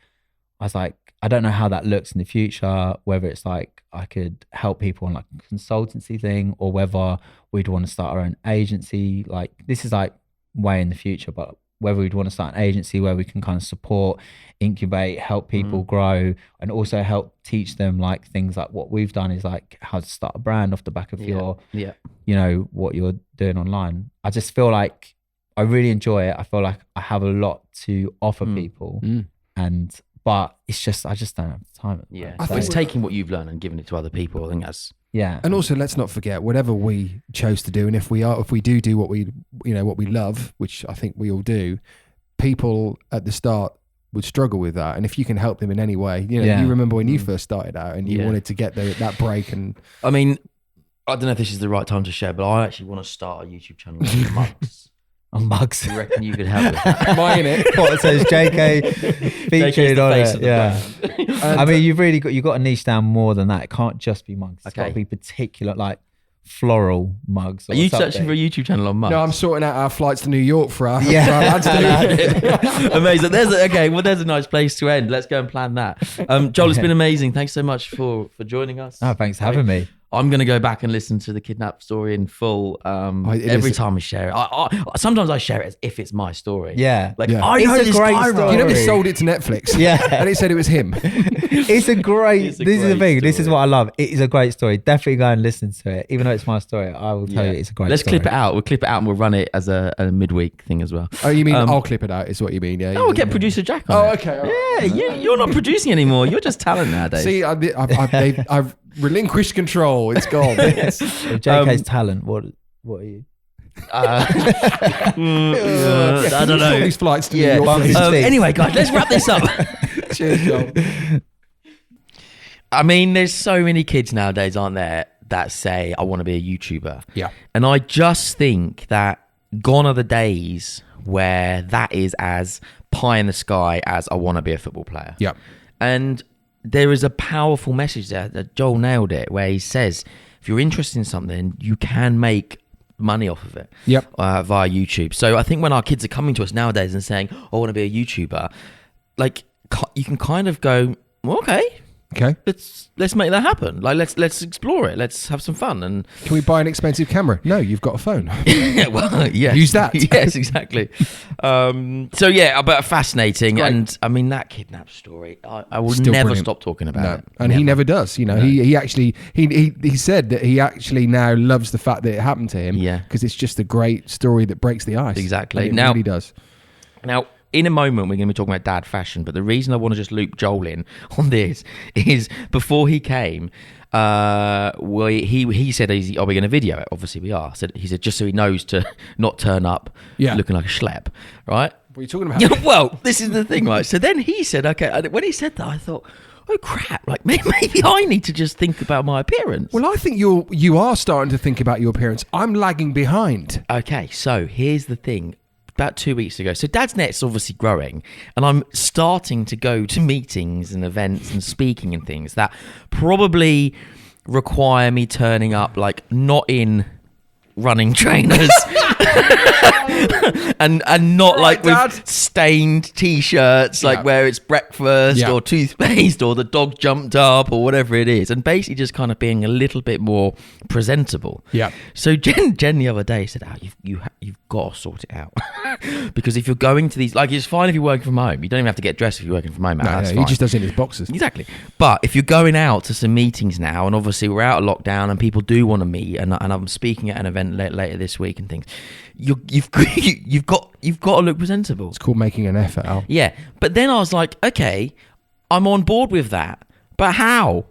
Speaker 5: I was like, I don't know how that looks in the future, whether it's like I could help people on like a consultancy thing, or whether we'd want to start our own agency. Like, this is like way in the future, but whether we'd want to start an agency where we can kind of support, incubate, help people grow, and also help teach them like things like what we've done is like how to start a brand off the back of your, you know, what you're doing online. I just feel like I really enjoy it. I feel like I have a lot to offer people, but it's just, I just don't have the time.
Speaker 2: Yeah,
Speaker 3: I
Speaker 2: but
Speaker 3: think
Speaker 2: it's taking what you've learned and giving it to other people. I think that's
Speaker 3: And also, let's not forget, whatever we chose to do, and if we do what we, you know, what we love, which I think we all do, people at the start would struggle with that. And if you can help them in any way, you know, you remember when you first started out and you wanted to get that break. And
Speaker 2: I mean, I don't know if this is the right time to share, but I actually want to start a YouTube channel on mugs.
Speaker 5: On mugs.
Speaker 2: You reckon you could help with that?
Speaker 3: am I in it?
Speaker 5: What, it says JK featured on it. Yeah. I mean, you've got to niche down more than that. It can't just be mugs. It's got to be particular, like floral mugs. Or
Speaker 2: Are you
Speaker 5: something.
Speaker 2: searching for a YouTube channel on mugs?
Speaker 3: No, I'm sorting out our flights to New York for our,
Speaker 5: Yeah.
Speaker 3: for our lads to do.
Speaker 2: Amazing. There's a nice place to end. Let's go and plan that. Joel, it's been amazing. Thanks so much for joining us.
Speaker 5: Oh, thanks for having me.
Speaker 2: I'm going to go back and listen to the kidnap story in full every time we share it. Sometimes I share it as if it's my story.
Speaker 5: Yeah.
Speaker 2: Like,
Speaker 3: Yeah.
Speaker 2: I know
Speaker 5: It's a
Speaker 2: this
Speaker 5: great
Speaker 2: guy,
Speaker 5: story.
Speaker 2: right?
Speaker 3: You know, they sold it to Netflix.
Speaker 5: Yeah.
Speaker 3: And it said it was him.
Speaker 5: It's a great,
Speaker 2: It's a
Speaker 5: this is the
Speaker 2: great
Speaker 5: thing. This is
Speaker 2: story.
Speaker 5: what I love. It is a great story. Definitely go and listen to it. Even though it's my story, I will tell you it's a great
Speaker 2: Let's
Speaker 5: story.
Speaker 2: clip it out. We'll clip it out and we'll run it as a midweek thing as well.
Speaker 3: Oh, you mean I'll clip it out, is what you mean? Yeah.
Speaker 2: Oh, we'll get producer Jack on
Speaker 3: Oh,
Speaker 2: it.
Speaker 3: okay. All right.
Speaker 2: Yeah, you're not producing anymore. You're just talent nowadays.
Speaker 3: See, I've relinquished control. It's gone.
Speaker 5: If JK's talent, what are you?
Speaker 2: I don't
Speaker 3: All
Speaker 2: know.
Speaker 3: these flights to
Speaker 2: Yeah.
Speaker 3: New York. please.
Speaker 2: Anyway, guys, let's wrap this up.
Speaker 3: Cheers, Joel.
Speaker 2: I mean, there's so many kids nowadays, aren't there, that say, I want to be a YouTuber.
Speaker 3: Yeah.
Speaker 2: And I just think that gone are the days where that is as pie in the sky as I want to be a football player.
Speaker 3: Yeah.
Speaker 2: And there is a powerful message there that Joel nailed it, where he says, if you're interested in something, you can make money off of it.
Speaker 3: Yep.
Speaker 2: Via YouTube. So I think when our kids are coming to us nowadays and saying, I want to be a YouTuber, like, you can kind of go, well, okay,
Speaker 3: Okay.
Speaker 2: let's make that happen. Like, let's explore it. Let's have some fun. And
Speaker 3: Can we buy an expensive camera? No, you've got a phone.
Speaker 2: well, yes.
Speaker 3: Use that.
Speaker 2: Yes, exactly. So yeah, but fascinating. And I mean, that kidnap story, I will
Speaker 3: Still
Speaker 2: never
Speaker 3: brilliant.
Speaker 2: stop talking about
Speaker 3: No.
Speaker 2: it.
Speaker 3: And he never does. You know, he actually he said that he actually now loves the fact that it happened to him.
Speaker 2: Yeah.
Speaker 3: Because it's just a great story that breaks the ice.
Speaker 2: Exactly.
Speaker 3: And it
Speaker 2: Now-
Speaker 3: really does.
Speaker 2: Now, in a moment, we're going to be talking about dad fashion, but the reason I want to just loop Joel in on this is before he came, he said, are we going to video it? Obviously we are. He said, just so he knows to not turn up looking like a schlep, right?
Speaker 3: What are you talking about?
Speaker 2: Yeah, well, this is the thing, right? So then he said, okay, when he said that, I thought, oh crap, like maybe I need to just think about my appearance.
Speaker 3: Well, I think you are starting to think about your appearance. I'm lagging behind.
Speaker 2: Okay, so here's the thing. About 2 weeks ago, so Dad's net's obviously growing, and I'm starting to go to meetings and events and speaking and things that probably require me turning up, like, not in running trainers and not like
Speaker 3: Dad.
Speaker 2: with stained t-shirts, like where it's breakfast or toothpaste or the dog jumped up or whatever it is, and basically just kind of being a little bit more presentable. So Jen the other day said, you've got to sort it out because if you're going to these, like, it's fine if you're working from home, you don't even have to get dressed if you're working from home. That's fine.
Speaker 3: He just does it in his boxers.
Speaker 2: Exactly. But if you're going out to some meetings now, and obviously we're out of lockdown and people do want to meet, and I'm speaking at an event later this week and things, you've got to look presentable.
Speaker 3: It's called making an effort, Al.
Speaker 2: Yeah. But then I was like, okay, I'm on board with that, but how?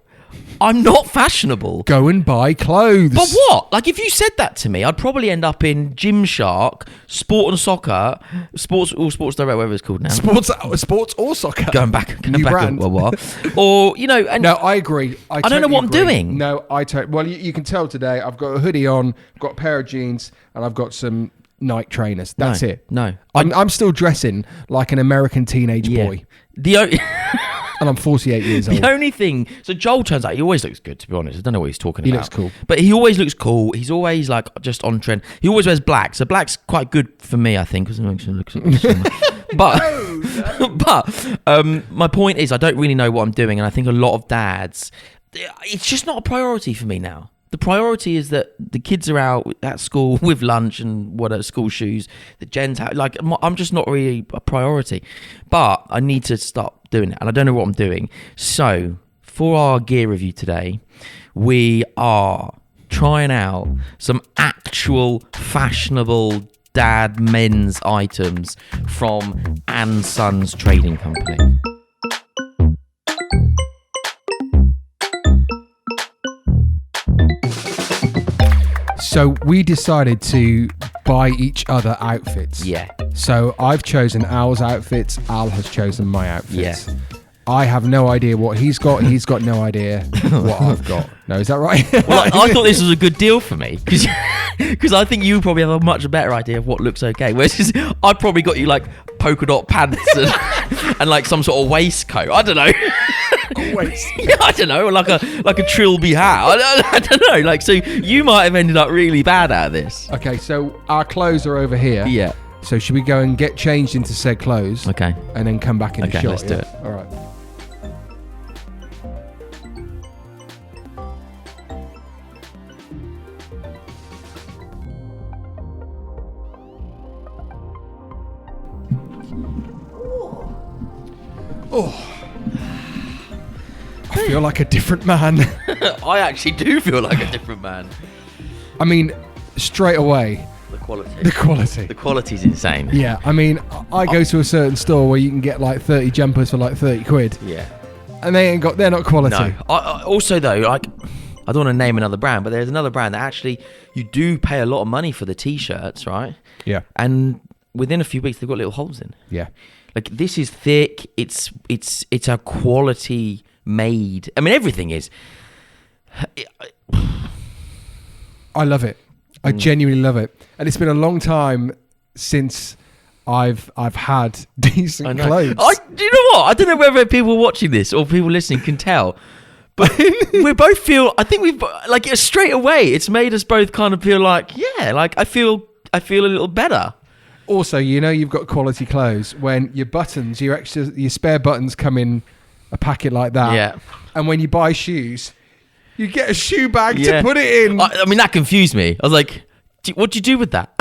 Speaker 2: I'm not fashionable.
Speaker 3: Go and buy clothes.
Speaker 2: But what? Like, if you said that to me, I'd probably end up in Gymshark, Sport and Soccer, Sports Direct, whatever it's called now.
Speaker 3: Sports or soccer.
Speaker 2: Going back
Speaker 3: New brand.
Speaker 2: a while. Or, you know... And
Speaker 3: no, I agree. I
Speaker 2: don't know
Speaker 3: totally
Speaker 2: what I'm
Speaker 3: agree.
Speaker 2: doing.
Speaker 3: No, well, you can tell today I've got a hoodie on, I've got a pair of jeans, and I've got some Nike trainers. That's it.
Speaker 2: No.
Speaker 3: I'm still dressing like an American teenage boy. And I'm 48 years old.
Speaker 2: The only thing... So Joel turns out, he always looks good, to be honest. I don't know what he's talking about.
Speaker 3: He looks cool.
Speaker 2: But he always looks cool. He's always, like, just on trend. He always wears black. So black's quite good for me, I think, because it makes him look... But my point is, I don't really know what I'm doing. And I think a lot of dads... It's just not a priority for me now. The priority is that the kids are out at school with lunch and school shoes. That Jen's like, I'm just not really a priority, but I need to start doing it, and I don't know what I'm doing. So for our gear review today, we are trying out some actual fashionable dad men's items from & Sons Trading Company.
Speaker 3: So we decided to buy each other outfits.
Speaker 2: Yeah.
Speaker 3: So I've chosen Al's outfits. Al has chosen my outfits.
Speaker 2: Yeah.
Speaker 3: I have no idea what he's got. He's got no idea what I've got. No, is that right?
Speaker 2: Well, I thought this was a good deal for me because I think you probably have a much better idea of what looks okay. Whereas I've probably got you like polka dot pants and like some sort of waistcoat. I don't know. Yeah, I don't know, like a trilby hat. I don't know. Like, so you might have ended up really bad out of this.
Speaker 3: Okay, so our clothes are over here.
Speaker 2: Yeah.
Speaker 3: So should we go and get changed into said clothes?
Speaker 2: Okay.
Speaker 3: And then come back in the shot?
Speaker 2: Let's do it.
Speaker 3: All right. Oh. I feel like a different man.
Speaker 2: I actually do feel like a different man.
Speaker 3: I mean, straight away.
Speaker 2: The quality.
Speaker 3: The
Speaker 2: quality's insane.
Speaker 3: Yeah, I mean, I go to a certain store where you can get like 30 jumpers for like 30 quid.
Speaker 2: Yeah.
Speaker 3: And they're not quality.
Speaker 2: No. I also though, like, I don't want to name another brand, but there's another brand that actually you do pay a lot of money for the t-shirts, right?
Speaker 3: Yeah.
Speaker 2: And within a few weeks they've got little holes in.
Speaker 3: Yeah.
Speaker 2: Like, this is thick. It's a quality made. I mean, everything is.
Speaker 3: I love it. I genuinely love it. And it's been a long time since I've had decent clothes.
Speaker 2: Do you know what? I don't know whether people watching this or people listening can tell, but we both feel. I think we've like straight away. It's made us both kind of feel like, yeah, like I feel a little better.
Speaker 3: Also, you know, you've got quality clothes when your buttons, your spare buttons come in a packet like that.
Speaker 2: Yeah.
Speaker 3: And when you buy shoes, you get a shoe bag to put it in.
Speaker 2: I mean, that confused me. I was like, what do you do with that?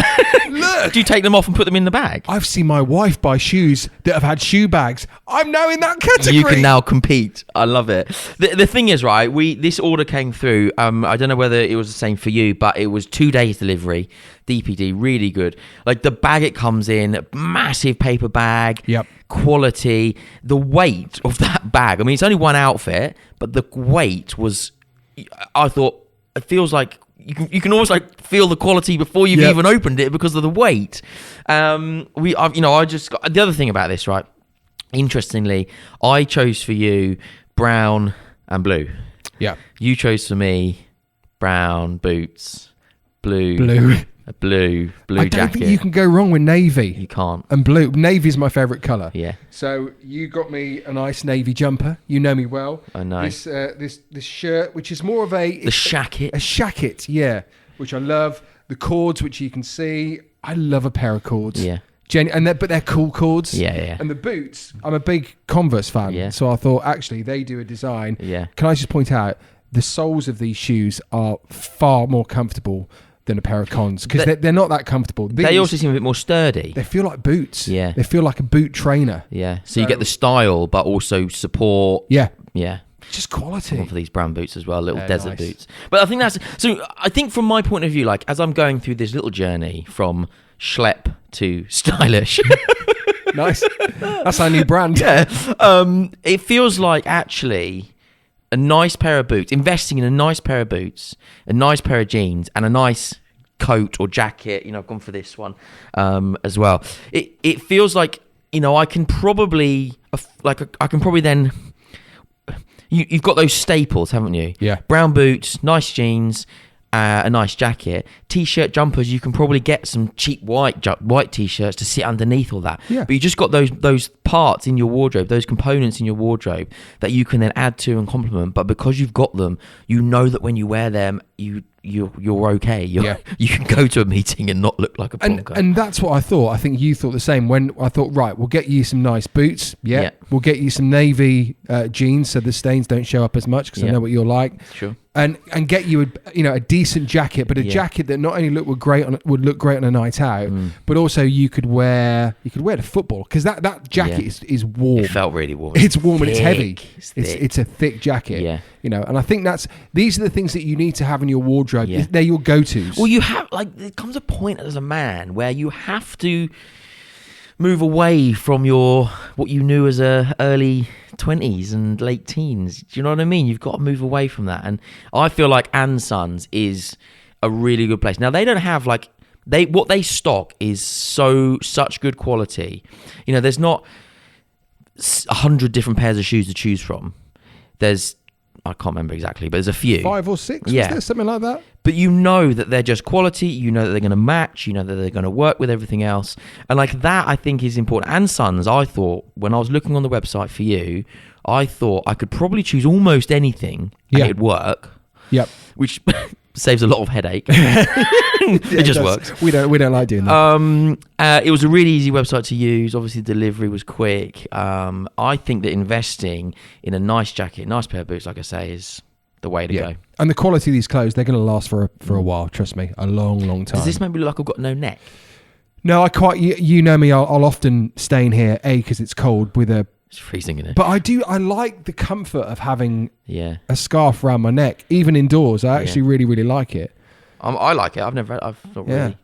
Speaker 3: Look.
Speaker 2: Do you take them off and put them in the bag?
Speaker 3: I've seen my wife buy shoes that have had shoe bags. I'm now in that category.
Speaker 2: You can now compete. I love it. The thing is, right, this order came through. I don't know whether it was the same for you, but it was 2 days delivery. DPD, really good. Like, the bag it comes in, massive paper bag.
Speaker 3: Yep.
Speaker 2: Quality. The weight of that bag. I mean, it's only one outfit, but the weight was, I thought, it feels like you can almost like feel the quality before you've even opened it because of the weight. I just got, the other thing about this, right? Interestingly, I chose for you brown, and blue.
Speaker 3: Yeah.
Speaker 2: You chose for me brown boots, blue
Speaker 3: Blue.
Speaker 2: blue
Speaker 3: I don't
Speaker 2: jacket.
Speaker 3: think you can go wrong with navy.
Speaker 2: You can't.
Speaker 3: And blue. Navy is my favourite colour.
Speaker 2: Yeah.
Speaker 3: So you got me a nice navy jumper. You know me well.
Speaker 2: I know.
Speaker 3: This shirt, which is more of a
Speaker 2: shacket.
Speaker 3: A shacket, yeah, which I love. The cords, which you can see. I love a pair of cords.
Speaker 2: Yeah.
Speaker 3: But they're cool cords.
Speaker 2: Yeah.
Speaker 3: And the boots, I'm a big Converse fan.
Speaker 2: Yeah.
Speaker 3: So I thought, actually, they do a design.
Speaker 2: Yeah.
Speaker 3: Can I just point out, the soles of these shoes are far more comfortable than a pair of Cons, because they're not that comfortable.
Speaker 2: They also seem a bit more sturdy.
Speaker 3: They feel like boots.
Speaker 2: Yeah.
Speaker 3: They feel like a boot trainer.
Speaker 2: Yeah. So you get the style, but also support.
Speaker 3: Yeah.
Speaker 2: Yeah.
Speaker 3: Just quality.
Speaker 2: One for these brown boots as well, little
Speaker 3: Yeah,
Speaker 2: desert
Speaker 3: nice.
Speaker 2: boots. But I think I think from my point of view, like as I'm going through this little journey from schlep to stylish.
Speaker 3: Nice. That's our new brand.
Speaker 2: Yeah. It feels like actually a nice pair of boots, investing in a nice pair of boots, a nice pair of jeans, and a nice coat or jacket. I've gone for this one as well. It feels like, I can probably then. You've got those staples, haven't you?
Speaker 3: Yeah.
Speaker 2: Brown boots, nice jeans, a nice jacket, t-shirt, jumpers. You can probably get some cheap white t-shirts to sit underneath all that.
Speaker 3: Yeah.
Speaker 2: But you just got those parts in your wardrobe, those components in your wardrobe that you can then add to and complement. But because you've got them, you know that when you wear them, you're okay. You can go to a meeting and not look like a plonker.
Speaker 3: And that's what I thought. I think you thought the same. When I thought, right, we'll get you some nice boots. Yeah. We'll get you some navy jeans so the stains don't show up as much, because I know what you're like.
Speaker 2: Sure.
Speaker 3: And get you a decent jacket, but a jacket that not only would look great on a night out, but also you could wear to football, because that jacket is warm.
Speaker 2: It felt really warm.
Speaker 3: It's warm and it's heavy.
Speaker 2: It's
Speaker 3: It's a thick jacket.
Speaker 2: Yeah.
Speaker 3: And I think these are the things that you need to have in your wardrobe.
Speaker 2: Yeah.
Speaker 3: They're your go-tos.
Speaker 2: Well, you have there comes a point as a man where you have to move away from what you knew as a early 20s and late teens. Do you know what I mean? You've got to move away from that. And I feel like Ann Sons is a really good place. Now, they don't have what they stock is such good quality. There's not 100 different pairs of shoes to choose from. I can't remember exactly, but there's a few.
Speaker 3: 5 or 6?
Speaker 2: Yeah.
Speaker 3: Was there something like that?
Speaker 2: But you know that they're just quality, you know that they're going to match, you know that they're going to work with everything else. And that I think is important. And Sons, I thought, when I was looking on the website for you, I thought I could probably choose almost anything and it'd work.
Speaker 3: Yep.
Speaker 2: Which saves a lot of headache. It just works.
Speaker 3: We don't like doing that.
Speaker 2: It was a really easy website to use. Obviously, delivery was quick. I think that investing in a nice jacket, nice pair of boots, like I say, is the way to go.
Speaker 3: And the quality of these clothes, they're going to last for a while. Trust me, a long, long time.
Speaker 2: Does this make me look like I've got no neck?
Speaker 3: No, I quite. You know me. I'll often stay in here because it's cold with a.
Speaker 2: It's freezing in it.
Speaker 3: But I like the comfort of having
Speaker 2: a
Speaker 3: scarf around my neck, even indoors. I actually really, really like it.
Speaker 2: I like it. I've not really.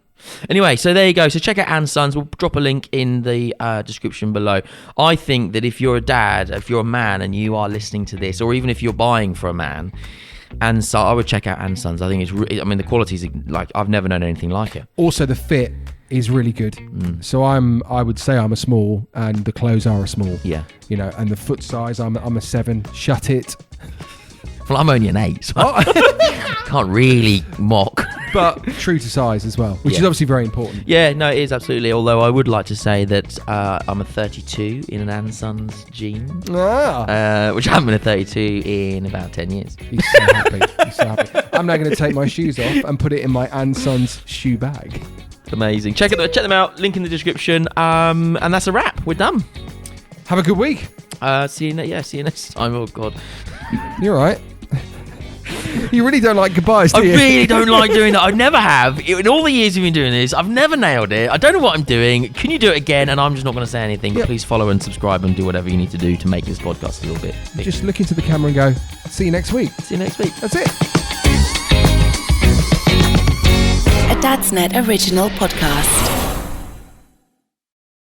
Speaker 2: Anyway, so there you go. So check out Ann Sons. We'll drop a link in the description below. I think that if you're a dad, if you're a man and you are listening to this, or even if you're buying for a man, I would check out Ann Sons. I think it's the quality is like, I've never known anything like it.
Speaker 3: Also, the fit is really good. So I would say I'm a small, and the clothes are a small.
Speaker 2: Yeah.
Speaker 3: And the foot size, I'm a 7. Shut it.
Speaker 2: Well, I'm only an 8, so I can't really mock.
Speaker 3: But true to size as well, which is obviously very important.
Speaker 2: Yeah, no, it is absolutely. Although I would like to say that I'm a 32 in an Ann Sons jean, which I haven't been a 32 in about 10 years.
Speaker 3: He's so happy. I'm now going to take my shoes off and put it in my Ann Sons shoe bag.
Speaker 2: Amazing. Check them out. Link in the description. And that's a wrap. We're done.
Speaker 3: Have a good week.
Speaker 2: See you next time. Oh God.
Speaker 3: You're all right. You really don't like goodbyes, do you?
Speaker 2: I really don't like doing that. I never have. In all the years we've been doing this, I've never nailed it. I don't know what I'm doing. Can you do it again? And I'm just not going to say anything. But please follow and subscribe and do whatever you need to do to make this podcast a little bit bigger.
Speaker 3: Just look into the camera and go, see you next week.
Speaker 2: See you next week.
Speaker 3: That's it.
Speaker 1: A Dadsnet original podcast.